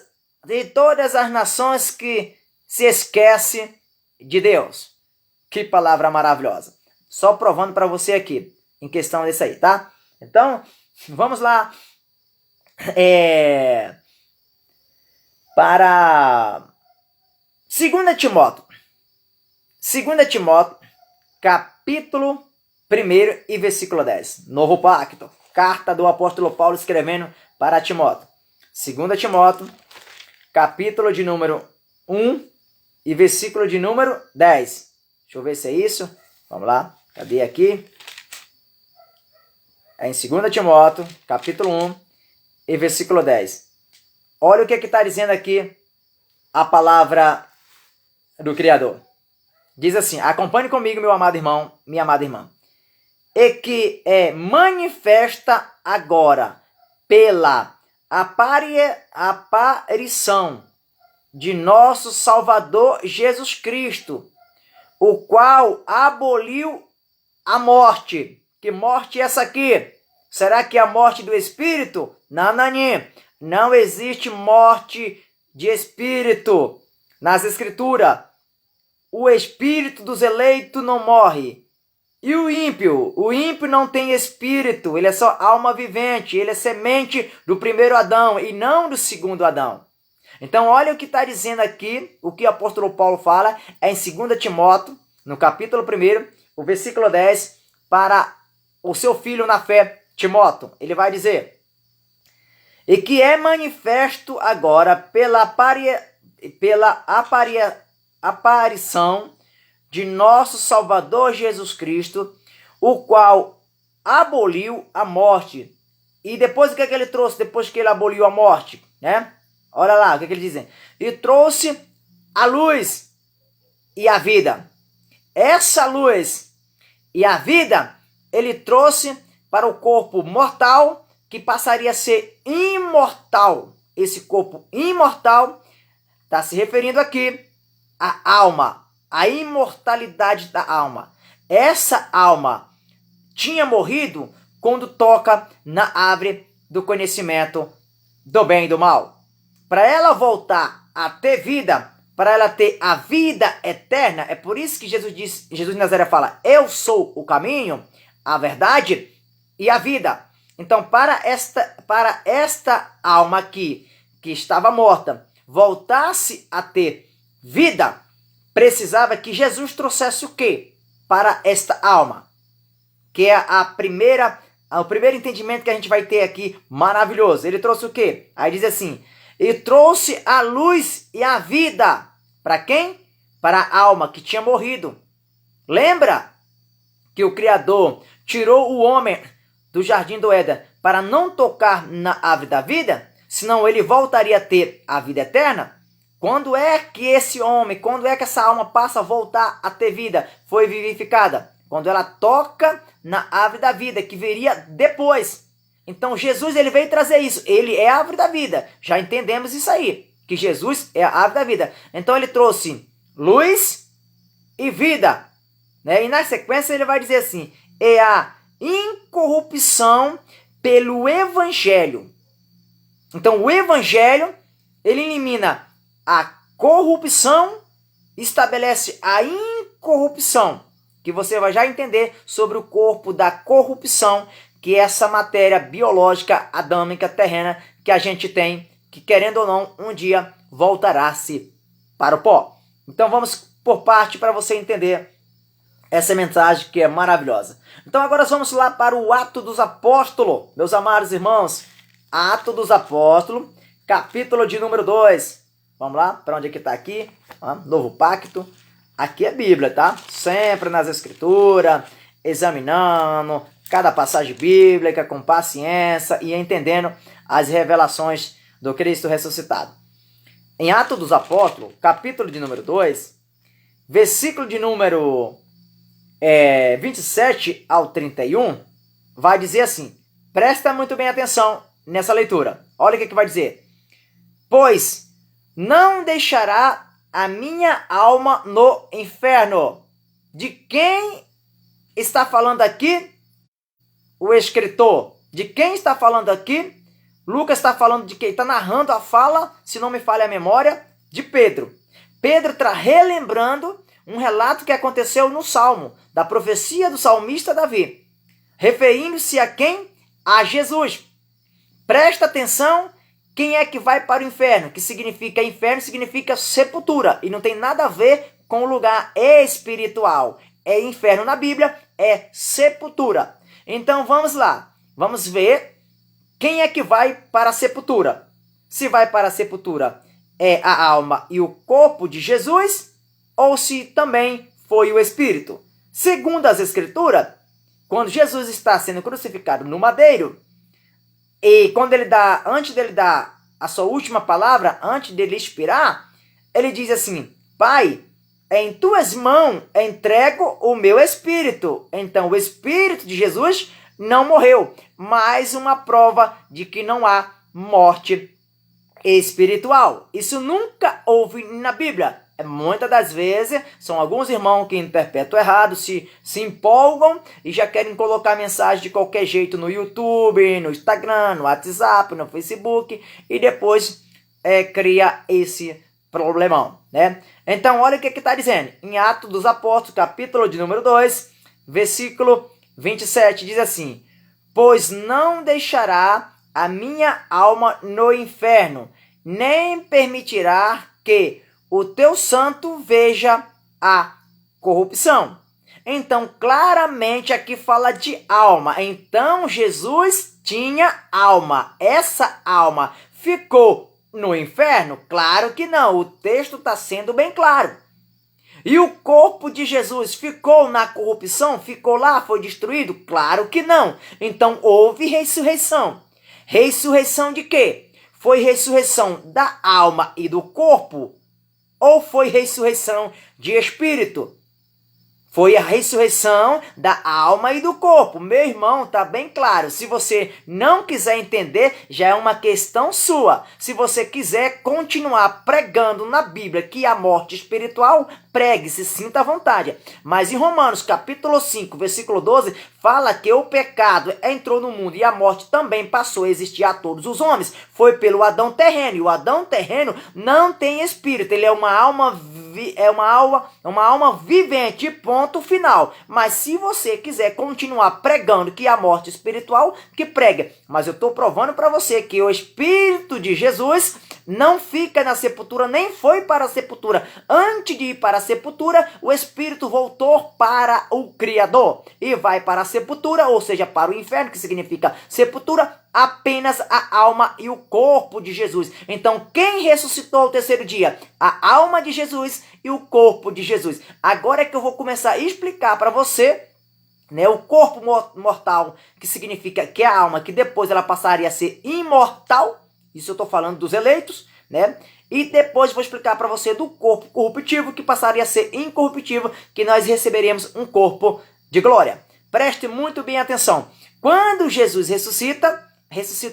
as nações que se esquecem de Deus. Que palavra maravilhosa. Só provando para você aqui, em questão desse aí, tá? Então, vamos lá. Para 2 Timóteo. 2 Timóteo, capítulo 1 e versículo 10. Novo Pacto. Carta do apóstolo Paulo escrevendo para Timóteo. 2 Timóteo, capítulo de número 1 e versículo de número 10. Deixa eu ver se é isso. Vamos lá. Cadê aqui? É em 2 Timóteo, capítulo 1 e versículo 10. Olha o que está dizendo aqui a palavra do Criador. Diz assim, acompanhe comigo, meu amado irmão, minha amada irmã. E que é manifesta agora pela aparição de nosso Salvador Jesus Cristo, o qual aboliu a morte. Que morte é essa aqui? Será que é a morte do Espírito? Nanani. Não existe morte de espírito. Nas Escrituras, o espírito dos eleitos não morre. E o ímpio não tem espírito, ele é só alma vivente, ele é semente do primeiro Adão e não do segundo Adão. Então olha o que está dizendo aqui, o que o apóstolo Paulo fala, é em 2 Timóteo, no capítulo 1, o versículo 10, para o seu filho na fé, Timóteo. Ele vai dizer, e que é manifesto agora pela aparição de nosso Salvador Jesus Cristo, o qual aboliu a morte. E depois o que é que ele trouxe? Depois que ele aboliu a morte, né? Olha lá, o que é que ele diz? E trouxe a luz e a vida. Essa luz e a vida ele trouxe para o corpo mortal, que passaria a ser imortal. Esse corpo imortal está se referindo aqui à alma, à imortalidade da alma. Essa alma tinha morrido quando toca na árvore do conhecimento do bem e do mal. Para ela voltar a ter vida, para ela ter a vida eterna, é por isso que Jesus de Nazaré fala: eu sou o caminho, a verdade e a vida. Então, para esta alma aqui, que estava morta, voltasse a ter vida, precisava que Jesus trouxesse o quê? Para esta alma, que é o primeiro entendimento que a gente vai ter aqui, maravilhoso. Ele trouxe o quê? Aí diz assim: e trouxe a luz e a vida. Para quem? Para a alma que tinha morrido. Lembra que o Criador tirou o homem do jardim do Éden para não tocar na árvore da vida? Senão ele voltaria a ter a vida eterna. Quando é que esse homem, quando é que essa alma passa a voltar a ter vida? Foi vivificada? Quando ela toca na árvore da vida, que viria depois. Então Jesus ele veio trazer isso. Ele é a árvore da vida. Já entendemos isso aí, que Jesus é a árvore da vida. Então ele trouxe luz e vida, né? E na sequência ele vai dizer assim: é a incorrupção pelo Evangelho. Então o Evangelho ele elimina a corrupção, estabelece a incorrupção, que você vai já entender sobre o corpo da corrupção, que é essa matéria biológica adâmica terrena que a gente tem, que querendo ou não, um dia voltará-se para o pó. Então vamos por parte para você entender essa mensagem que é maravilhosa. Então agora vamos lá para o Atos dos Apóstolos, meus amados irmãos. Atos dos Apóstolos, capítulo de número 2. Vamos lá, para onde é que está aqui? Novo Pacto. Aqui é Bíblia, tá? Sempre nas Escrituras, examinando cada passagem bíblica com paciência e entendendo as revelações do Cristo ressuscitado. Em Atos dos Apóstolos, capítulo de número 2, versículo de número 27 ao 31, vai dizer assim, presta muito bem atenção nessa leitura. Olha o que vai dizer. Pois não deixará a minha alma no inferno. De quem está falando aqui? O escritor. De quem está falando aqui? Lucas está falando de quem? Está narrando a fala, se não me falha a memória, de Pedro. Pedro está relembrando um relato que aconteceu no Salmo, da profecia do salmista Davi, referindo-se a quem? A Jesus. Presta atenção, quem é que vai para o inferno? Que significa inferno, significa sepultura, e não tem nada a ver com o lugar espiritual. É inferno na Bíblia, é sepultura. Então vamos lá, vamos ver quem é que vai para a sepultura. Se vai para a sepultura é a alma e o corpo de Jesus, ou se também foi o Espírito. Segundo as Escrituras, quando Jesus está sendo crucificado no madeiro, e quando ele antes dele dar a sua última palavra, antes dele expirar, ele diz assim: Pai, em tuas mãos entrego o meu espírito. Então o Espírito de Jesus não morreu. Mais uma prova de que não há morte espiritual. Isso nunca houve na Bíblia. Muitas das vezes são alguns irmãos que interpretam errado, se empolgam e já querem colocar mensagem de qualquer jeito no YouTube, no Instagram, no WhatsApp, no Facebook, e depois cria esse problemão, né? Então olha o que está dizendo em Atos dos Apóstolos, capítulo de número 2, versículo 27, diz assim: pois não deixará a minha alma no inferno, nem permitirá que o teu santo veja a corrupção. Então, claramente aqui fala de alma. Então, Jesus tinha alma. Essa alma ficou no inferno? Claro que não. O texto está sendo bem claro. E o corpo de Jesus ficou na corrupção? Ficou lá? Foi destruído? Claro que não. Então houve ressurreição. Ressurreição de quê? Foi ressurreição da alma e do corpo? Ou foi ressurreição de espírito? Foi a ressurreição da alma e do corpo. Meu irmão, tá bem claro. Se você não quiser entender, já é uma questão sua. Se você quiser continuar pregando na Bíblia que a morte espiritual, pregue, se sinta à vontade. Mas em Romanos capítulo 5, versículo 12, fala que o pecado entrou no mundo e a morte também passou a existir a todos os homens. Foi pelo Adão terreno. E o Adão terreno não tem espírito. Ele é uma alma vivente, ponto final. Mas se você quiser continuar pregando que a morte espiritual, que prega. Mas eu estou provando para você que o Espírito de Jesus não fica na sepultura, nem foi para a sepultura. Antes de ir para a sepultura, o Espírito voltou para o Criador. E vai para a sepultura, ou seja, para o inferno, que significa sepultura, apenas a alma e o corpo de Jesus. Então, quem ressuscitou ao terceiro dia? A alma de Jesus e o corpo de Jesus. Agora é que eu vou começar a explicar para você, né, o corpo mortal, que significa que é a alma, que depois ela passaria a ser imortal. Isso eu estou falando dos eleitos, né? E depois vou explicar para você do corpo corruptível, que passaria a ser incorruptível, que nós receberíamos um corpo de glória. Preste muito bem atenção. Quando Jesus ressuscita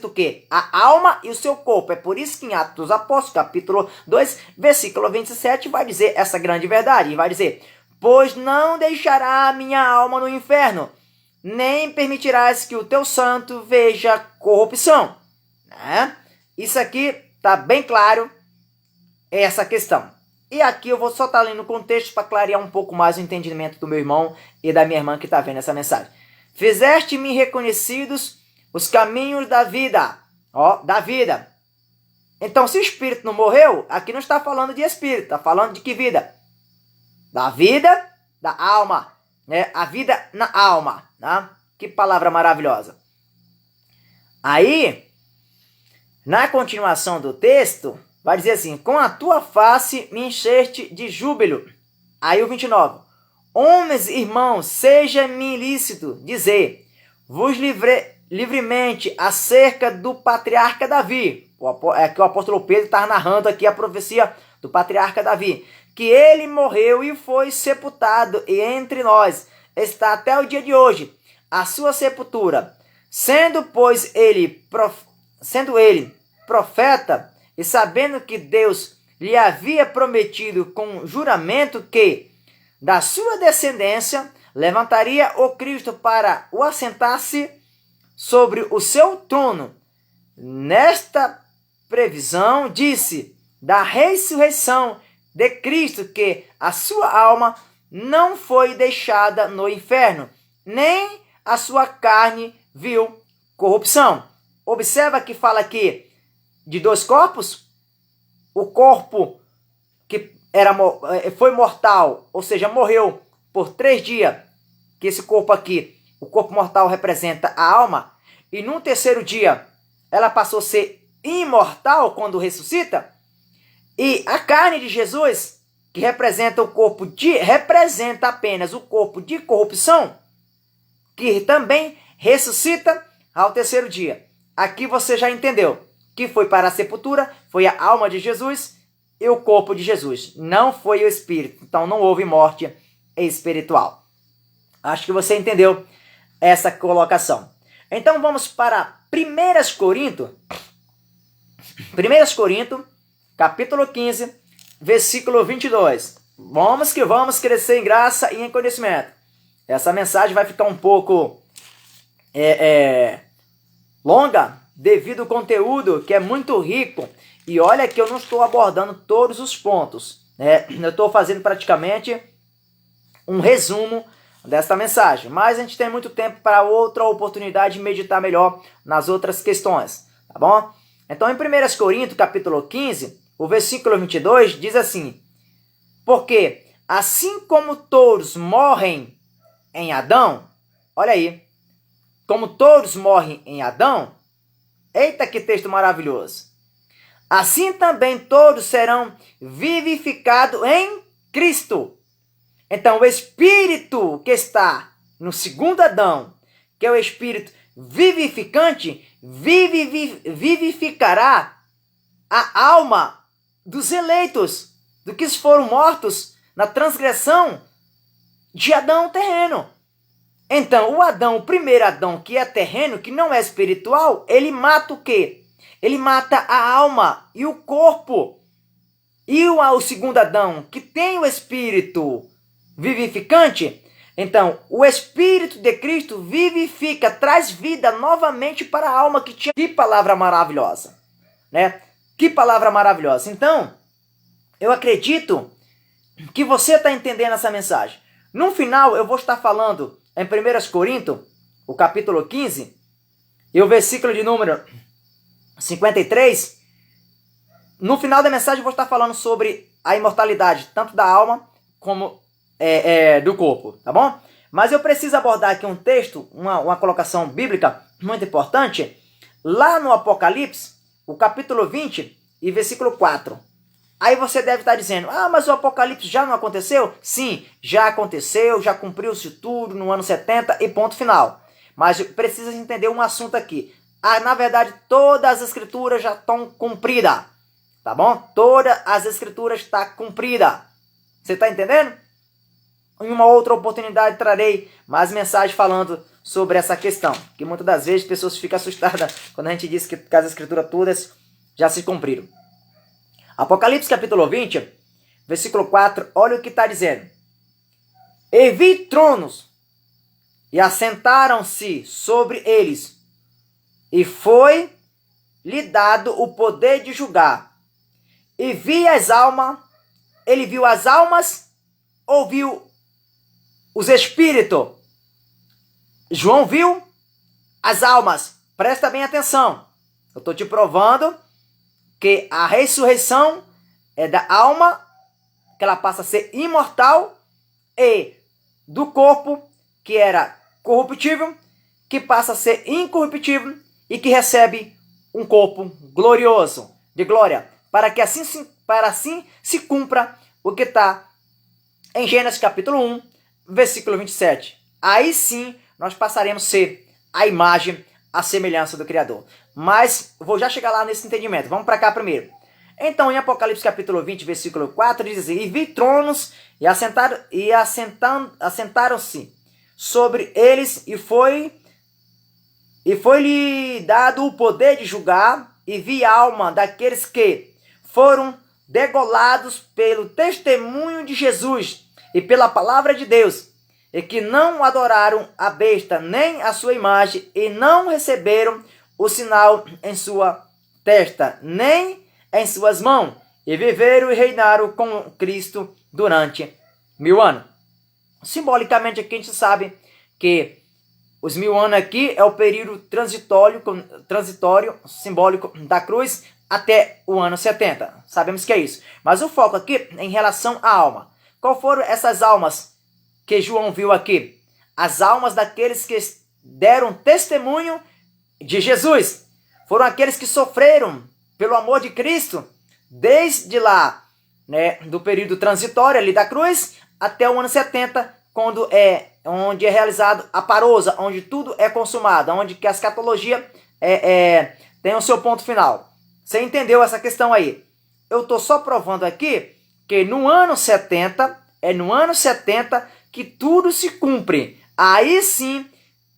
o quê? A alma e o seu corpo. É por isso que em Atos dos Apóstolos, capítulo 2, versículo 27, vai dizer essa grande verdade. Vai dizer, pois não deixará a minha alma no inferno, nem permitirás que o teu santo veja corrupção. Né? Isso aqui está bem claro, essa questão. E aqui eu vou só estar lendo o contexto para clarear um pouco mais o entendimento do meu irmão e da minha irmã que está vendo essa mensagem. Fizeste-me reconhecidos os caminhos da vida. Da vida. Então, se o espírito não morreu, aqui não está falando de espírito, está falando de que vida? Da vida, da alma. Né? A vida na alma. Né? Que palavra maravilhosa. Aí, na continuação do texto, vai dizer assim, com a tua face me encheste de júbilo. Aí o 29. Homens, irmãos, seja-me lícito dizer, vos livremente acerca do patriarca Davi. É que o apóstolo Pedro está narrando aqui a profecia do patriarca Davi. Que ele morreu e foi sepultado, e entre nós está até o dia de hoje a sua sepultura. Sendo ele profeta, e sabendo que Deus lhe havia prometido com juramento que da sua descendência levantaria o Cristo para o assentar-se sobre o seu trono. Nesta previsão, disse da ressurreição de Cristo que a sua alma não foi deixada no inferno, nem a sua carne viu corrupção. Observa que fala aqui de dois corpos. O corpo que foi mortal, ou seja, morreu por 3 dias, que esse corpo aqui, o corpo mortal representa a alma, e no terceiro dia ela passou a ser imortal quando ressuscita, e a carne de Jesus, que representa representa apenas o corpo de corrupção, que também ressuscita ao terceiro dia. Aqui você já entendeu que foi para a sepultura, foi a alma de Jesus e o corpo de Jesus. Não foi o espírito. Então não houve morte espiritual. Acho que você entendeu essa colocação. Então vamos para 1 Coríntios. 1 Coríntios, capítulo 15, versículo 22. Vamos que vamos crescer em graça e em conhecimento. Essa mensagem vai ficar um pouco longa, devido ao conteúdo que é muito rico. E olha que eu não estou abordando todos os pontos, né? Eu estou fazendo praticamente um resumo desta mensagem. Mas a gente tem muito tempo para outra oportunidade de meditar melhor nas outras questões, tá bom? Então em 1 Coríntios, capítulo 15, o versículo 22 diz assim, porque assim como todos morrem em Adão, olha aí, como todos morrem em Adão, eita que texto maravilhoso, assim também todos serão vivificados em Cristo. Então, o espírito que está no segundo Adão, que é o espírito vivificante, vivificará a alma dos eleitos, do que foram mortos na transgressão de Adão terreno. Então, o primeiro Adão, que é terreno, que não é espiritual, ele mata o quê? Ele mata a alma e o corpo. E o segundo Adão, que tem o espírito vivificante, então, o Espírito de Cristo vivifica, traz vida novamente para a alma que tinha. Que palavra maravilhosa, né? Que palavra maravilhosa. Então, eu acredito que você está entendendo essa mensagem. No final, eu vou estar falando em 1 Coríntios, o capítulo 15, e o versículo de número 53. No final da mensagem, eu vou estar falando sobre a imortalidade, tanto da alma como do corpo, tá bom? Mas eu preciso abordar aqui um texto, uma colocação bíblica muito importante, lá no Apocalipse, o capítulo 20 e versículo 4. Aí você deve estar dizendo, mas o Apocalipse já não aconteceu? Sim, já aconteceu, já cumpriu-se tudo no ano 70 e ponto final. Mas precisa entender um assunto aqui. Na verdade, todas as escrituras já estão cumpridas, tá bom? Todas as escrituras estão cumpridas. Você está entendendo? Em uma outra oportunidade trarei mais mensagens falando sobre essa questão. Que muitas das vezes as pessoas ficam assustadas quando a gente diz que as escrituras todas já se cumpriram. Apocalipse capítulo 20, versículo 4, olha o que está dizendo. E vi tronos, e assentaram-se sobre eles, e foi-lhe dado o poder de julgar. E vi as almas, ele viu as almas, ou viu os espíritos? João viu as almas. Presta bem atenção. Eu estou te provando que a ressurreição é da alma, que ela passa a ser imortal, e do corpo, que era corruptível, que passa a ser incorruptível e que recebe um corpo glorioso, de glória, para que assim se cumpra o que está em Gênesis capítulo 1, versículo 27. Aí sim nós passaremos a ser a imagem, a semelhança do Criador. Mas vou já chegar lá nesse entendimento. Vamos para cá primeiro. Então, em Apocalipse capítulo 20, versículo 4, diz assim: E vi tronos, e assentaram-se sobre eles, e foi-lhe dado o poder de julgar, e vi a alma daqueles que foram degolados pelo testemunho de Jesus e pela palavra de Deus, e que não adoraram a besta nem a sua imagem, e não receberam o sinal em sua testa, nem em suas mãos, e viveram e reinaram com Cristo durante 1000 anos. Simbolicamente aqui a gente sabe que os 1000 anos aqui é o período transitório simbólico da cruz até o ano 70. Sabemos que é isso. Mas o foco aqui é em relação à alma. Qual foram essas almas que João viu aqui? As almas daqueles que deram testemunho de Jesus. Foram aqueles que sofreram pelo amor de Cristo, desde lá, né, do período transitório ali da cruz, até o ano 70, onde é realizado a parousa, onde tudo é consumado, onde que a escatologia tem o seu ponto final. Você entendeu essa questão aí? Eu estou só provando aqui que no ano 70, é no ano 70 que tudo se cumpre. Aí sim,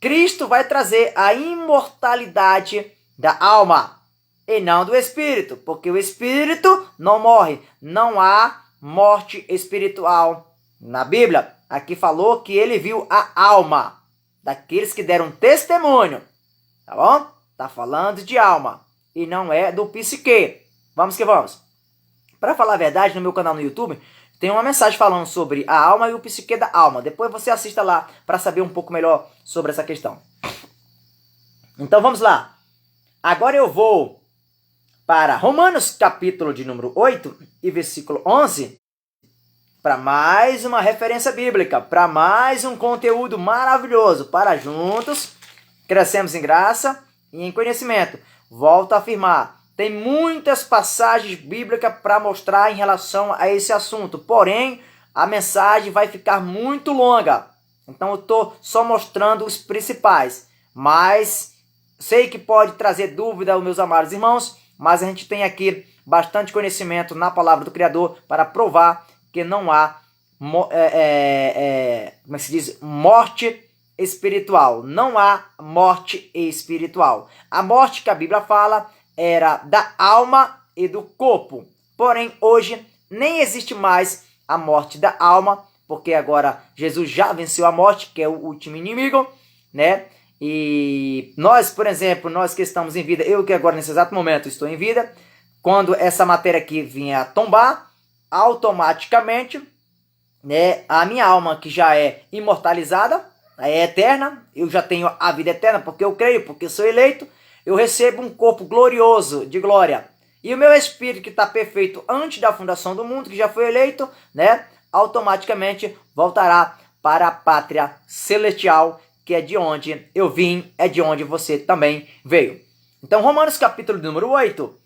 Cristo vai trazer a imortalidade da alma e não do espírito, porque o espírito não morre. Não há morte espiritual na Bíblia. Aqui falou que ele viu a alma daqueles que deram testemunho, tá bom? Tá falando de alma e não é do psique. Vamos que vamos. Para falar a verdade, no meu canal no YouTube tem uma mensagem falando sobre a alma e o psique da alma. Depois você assista lá para saber um pouco melhor sobre essa questão. Então vamos lá. Agora eu vou para Romanos capítulo de número 8 e versículo 11, para mais uma referência bíblica, para mais um conteúdo maravilhoso, para juntos crescemos em graça e em conhecimento. Volto a afirmar, tem muitas passagens bíblicas para mostrar em relação a esse assunto, porém, a mensagem vai ficar muito longa. Então eu estou só mostrando os principais. Mas sei que pode trazer dúvida aos meus amados irmãos, mas a gente tem aqui bastante conhecimento na palavra do Criador para provar que não há como é que se diz? Morte espiritual. Não há morte espiritual. A morte que a Bíblia fala era da alma e do corpo. Porém, hoje nem existe mais a morte da alma, porque agora Jesus já venceu a morte, que é o último inimigo, né? E nós, por exemplo, nós que estamos em vida, eu que agora nesse exato momento estou em vida, quando essa matéria aqui vinha a tombar, automaticamente, né, a minha alma que já é imortalizada, é eterna, eu já tenho a vida eterna porque eu creio, porque sou eleito, eu recebo um corpo glorioso de glória. E o meu espírito que está perfeito antes da fundação do mundo, que já foi eleito, né, automaticamente voltará para a pátria celestial, que é de onde eu vim, é de onde você também veio. Então, Romanos capítulo número 8,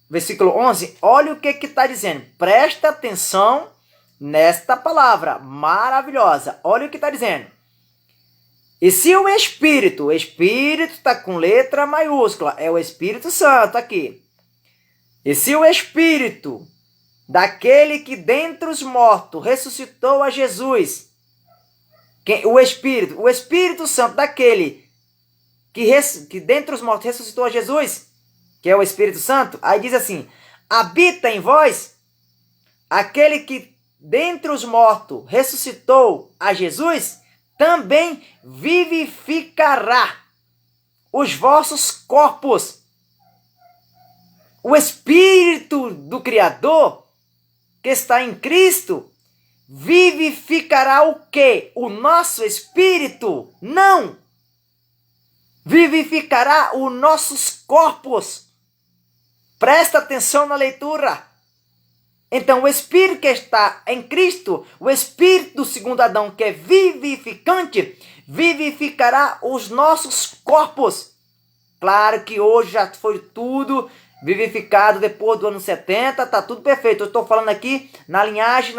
versículo 11, olha o que está dizendo. Presta atenção nesta palavra maravilhosa. Olha o que está dizendo. E se o Espírito está com letra maiúscula, é o Espírito Santo aqui. E se o Espírito daquele que dentre os mortos ressuscitou a Jesus, o Espírito Santo daquele que dentre os mortos ressuscitou a Jesus, que é o Espírito Santo, aí diz assim, habita em vós, aquele que dentre os mortos ressuscitou a Jesus, também vivificará os vossos corpos. O Espírito do Criador, que está em Cristo, vivificará o quê? O nosso espírito? Não! Vivificará os nossos corpos. Presta atenção na leitura. Então, o Espírito que está em Cristo, o Espírito do segundo Adão, que é vivificante, vivificará os nossos corpos. Claro que hoje já foi tudo vivificado depois do ano 70, está tudo perfeito. Eu estou falando aqui na linhagem,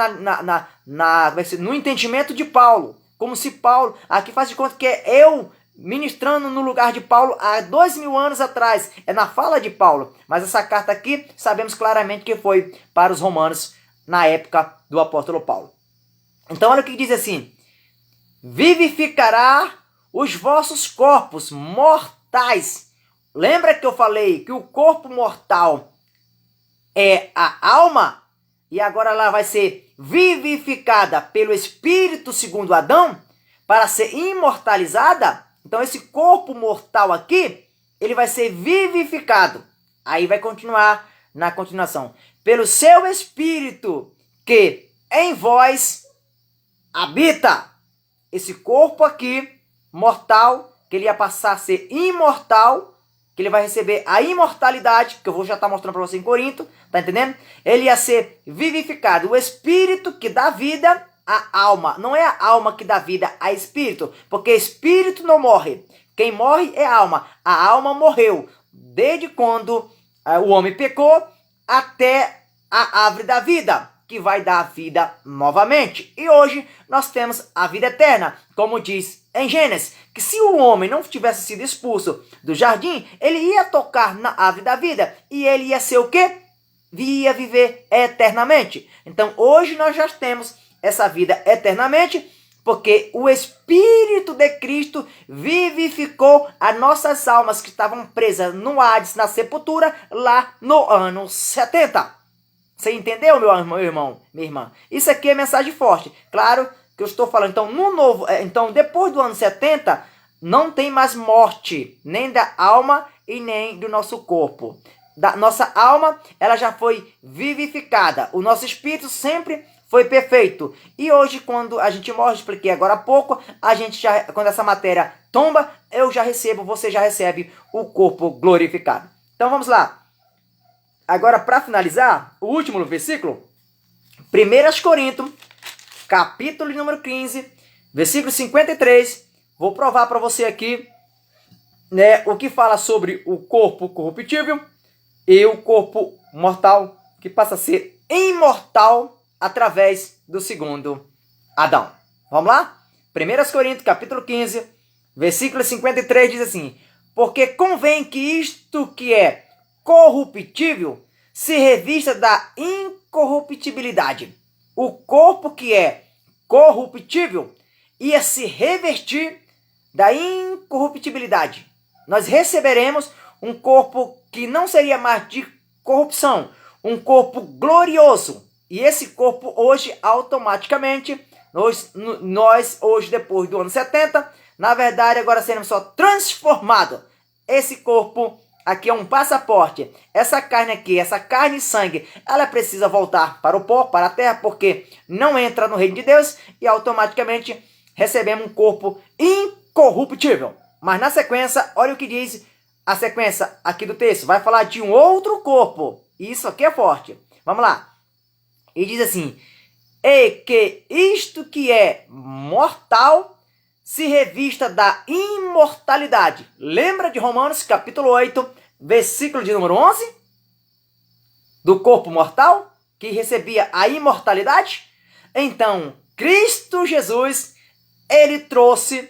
no entendimento de Paulo. Como se Paulo, aqui faz de conta que é eu ministrando no lugar de Paulo há 2000 anos atrás. É na fala de Paulo. Mas essa carta aqui, sabemos claramente que foi para os romanos na época do apóstolo Paulo. Então olha o que diz assim. Vivificará os vossos corpos mortais. Lembra que eu falei que o corpo mortal é a alma? E agora ela vai ser vivificada pelo Espírito segundo Adão para ser imortalizada? Então esse corpo mortal aqui, ele vai ser vivificado. Aí vai continuar na continuação. Pelo seu Espírito que em vós habita. Esse corpo aqui, mortal, que ele ia passar a ser imortal, que ele vai receber a imortalidade, que eu vou já estar mostrando para você em Corinto, tá entendendo? Ele ia ser vivificado. O Espírito que dá vida à alma. Não é a alma que dá vida a espírito, porque espírito não morre. Quem morre é a alma. A alma morreu desde quando o homem pecou até a árvore da vida, que vai dar vida novamente. E hoje nós temos a vida eterna, como diz em Gênesis, que se o homem não tivesse sido expulso do jardim, ele ia tocar na árvore da vida e ele ia ser o quê? Ia viver eternamente. Então hoje nós já temos essa vida eternamente, porque o Espírito de Cristo vivificou as nossas almas que estavam presas no Hades, na sepultura, lá no ano 70. Você entendeu, meu irmão, minha irmã? Isso aqui é mensagem forte. Claro que eu estou falando, então depois do ano 70, não tem mais morte, nem da alma e nem do nosso corpo. Da nossa alma, ela já foi vivificada. O nosso espírito sempre foi perfeito. E hoje, quando a gente morre, expliquei agora há pouco, quando essa matéria tomba, você já recebe o corpo glorificado. Então vamos lá. Agora, para finalizar, o último versículo, 1 Coríntios, capítulo número 15, versículo 53. Vou provar para você aqui, né, o que fala sobre o corpo corruptível e o corpo mortal, que passa a ser imortal através do segundo Adão. Vamos lá? 1 Coríntios, capítulo 15, versículo 53 diz assim: porque convém que isto que é corruptível se revista da incorruptibilidade. O corpo que é corruptível ia se revestir da incorruptibilidade. Nós receberemos um corpo que não seria mais de corrupção, um corpo glorioso. E esse corpo hoje, automaticamente, nós hoje, depois do ano 70, na verdade, agora seremos só transformados. Esse corpo aqui é um passaporte. Essa carne aqui, essa carne e sangue, ela precisa voltar para o pó, para a terra, porque não entra no reino de Deus e automaticamente recebemos um corpo incorruptível. Mas na sequência, olha o que diz a sequência aqui do texto. Vai falar de um outro corpo. Isso aqui é forte. Vamos lá. E diz assim: e que isto que é mortal se revista da imortalidade. Lembra de Romanos capítulo 8, versículo de número 11? Do corpo mortal que recebia a imortalidade? Então, Cristo Jesus, ele trouxe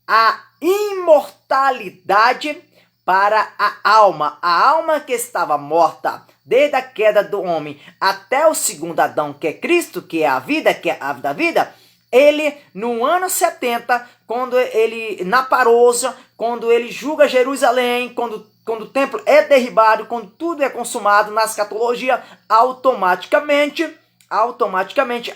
a imortalidade para a alma que estava morta desde a queda do homem até o segundo Adão, que é Cristo, que é a vida, que é a árvore da vida. Ele, no ano 70, quando ele, na parousa, quando ele julga Jerusalém, quando o templo é derribado, quando tudo é consumado na escatologia, automaticamente,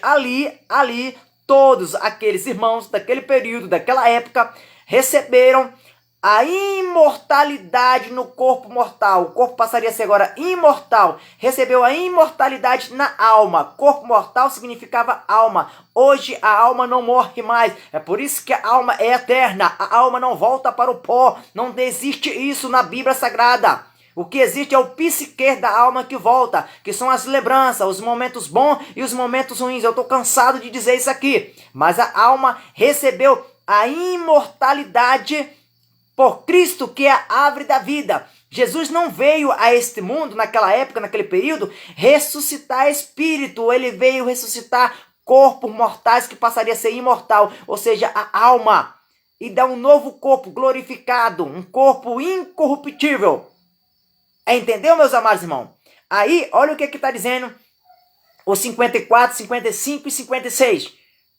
ali, todos aqueles irmãos daquele período, daquela época, receberam a imortalidade no corpo mortal. O corpo passaria a ser agora imortal. Recebeu a imortalidade na alma. Corpo mortal significava alma. Hoje a alma não morre mais. É por isso que a alma é eterna. A alma não volta para o pó. Não existe isso na Bíblia Sagrada. O que existe é o psique da alma que volta, que são as lembranças, os momentos bons e os momentos ruins. Eu estou cansado de dizer isso aqui. Mas a alma recebeu a imortalidade por Cristo, que é a árvore da vida. Jesus não veio a este mundo, naquela época, naquele período, ressuscitar espírito. Ele veio ressuscitar corpos mortais que passaria a ser imortal, ou seja, a alma. E dar um novo corpo glorificado, um corpo incorruptível. Entendeu, meus amados irmãos? Aí, olha o que está dizendo os 54, 55 e 56,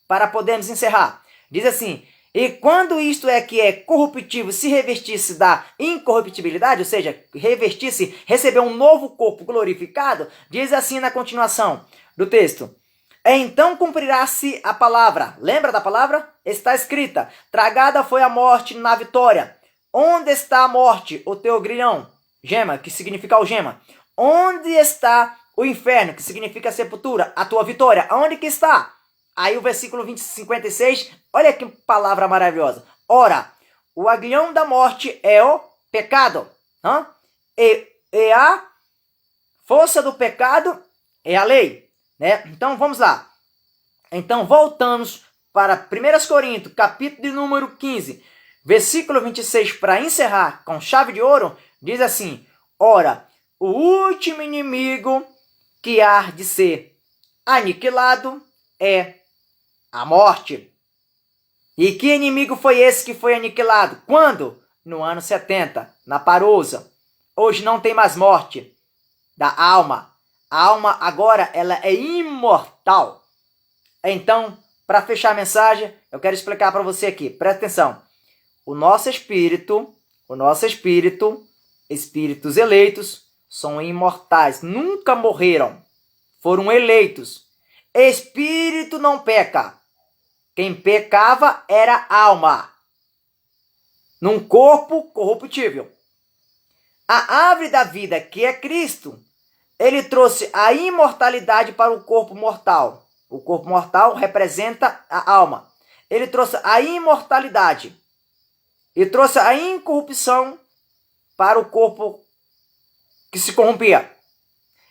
para podermos encerrar. Diz assim: e quando isto é que é corruptível se revestisse da incorruptibilidade, ou seja, revestisse, receber um novo corpo glorificado, diz assim na continuação do texto: então cumprirá-se a palavra. Lembra da palavra? Está escrita: tragada foi a morte na vitória. Onde está a morte, o teu grilhão? Gema, que significa algema. Onde está o inferno, que significa sepultura? A tua vitória, aonde que está? Aí o versículo 56, olha que palavra maravilhosa. Ora, o aguilhão da morte é o pecado. E a força do pecado é a lei. Né? Então vamos lá. Então voltamos para 1 Coríntios, capítulo de número 15, versículo 26, para encerrar com chave de ouro, diz assim: ora, o último inimigo que há de ser aniquilado é a morte. E que inimigo foi esse que foi aniquilado? Quando? No ano 70, na parousa. Hoje não tem mais morte da alma. A alma agora ela é imortal. Então, para fechar a mensagem, eu quero explicar para você aqui. Presta atenção. O nosso espírito, espíritos eleitos, são imortais. Nunca morreram. Foram eleitos. Espírito não peca. Quem pecava era alma, num corpo corruptível. A árvore da vida, que é Cristo, ele trouxe a imortalidade para o corpo mortal. O corpo mortal representa a alma. Ele trouxe a imortalidade e trouxe a incorrupção para o corpo que se corrompia.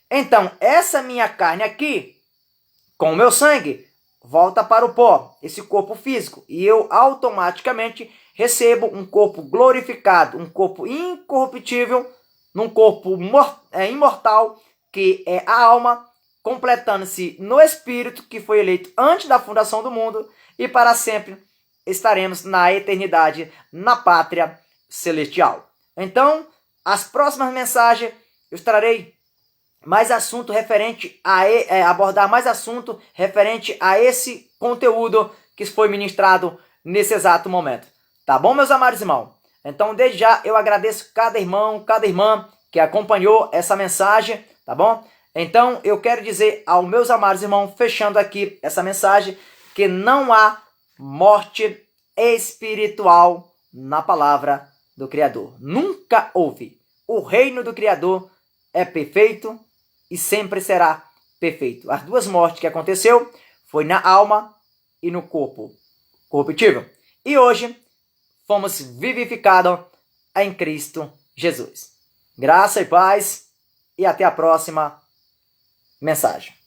Então, essa minha carne aqui, com o meu sangue, volta para o pó, esse corpo físico, e eu automaticamente recebo um corpo glorificado, um corpo incorruptível, num corpo imortal, que é a alma, completando-se no Espírito, que foi eleito antes da fundação do mundo, e para sempre estaremos na eternidade, na pátria celestial. Então, as próximas mensagens eu trarei mais assunto referente a abordar mais assunto referente a esse conteúdo que foi ministrado nesse exato momento. Tá bom, meus amados irmãos? Então, desde já, eu agradeço cada irmão, cada irmã que acompanhou essa mensagem, tá bom? Então, eu quero dizer aos meus amados irmãos, fechando aqui essa mensagem, que não há morte espiritual na palavra do Criador. Nunca houve. O reino do Criador é perfeito e sempre será perfeito. As duas mortes que aconteceu foi na alma e no corpo corruptível. E hoje fomos vivificados em Cristo Jesus. Graça e paz e até a próxima mensagem.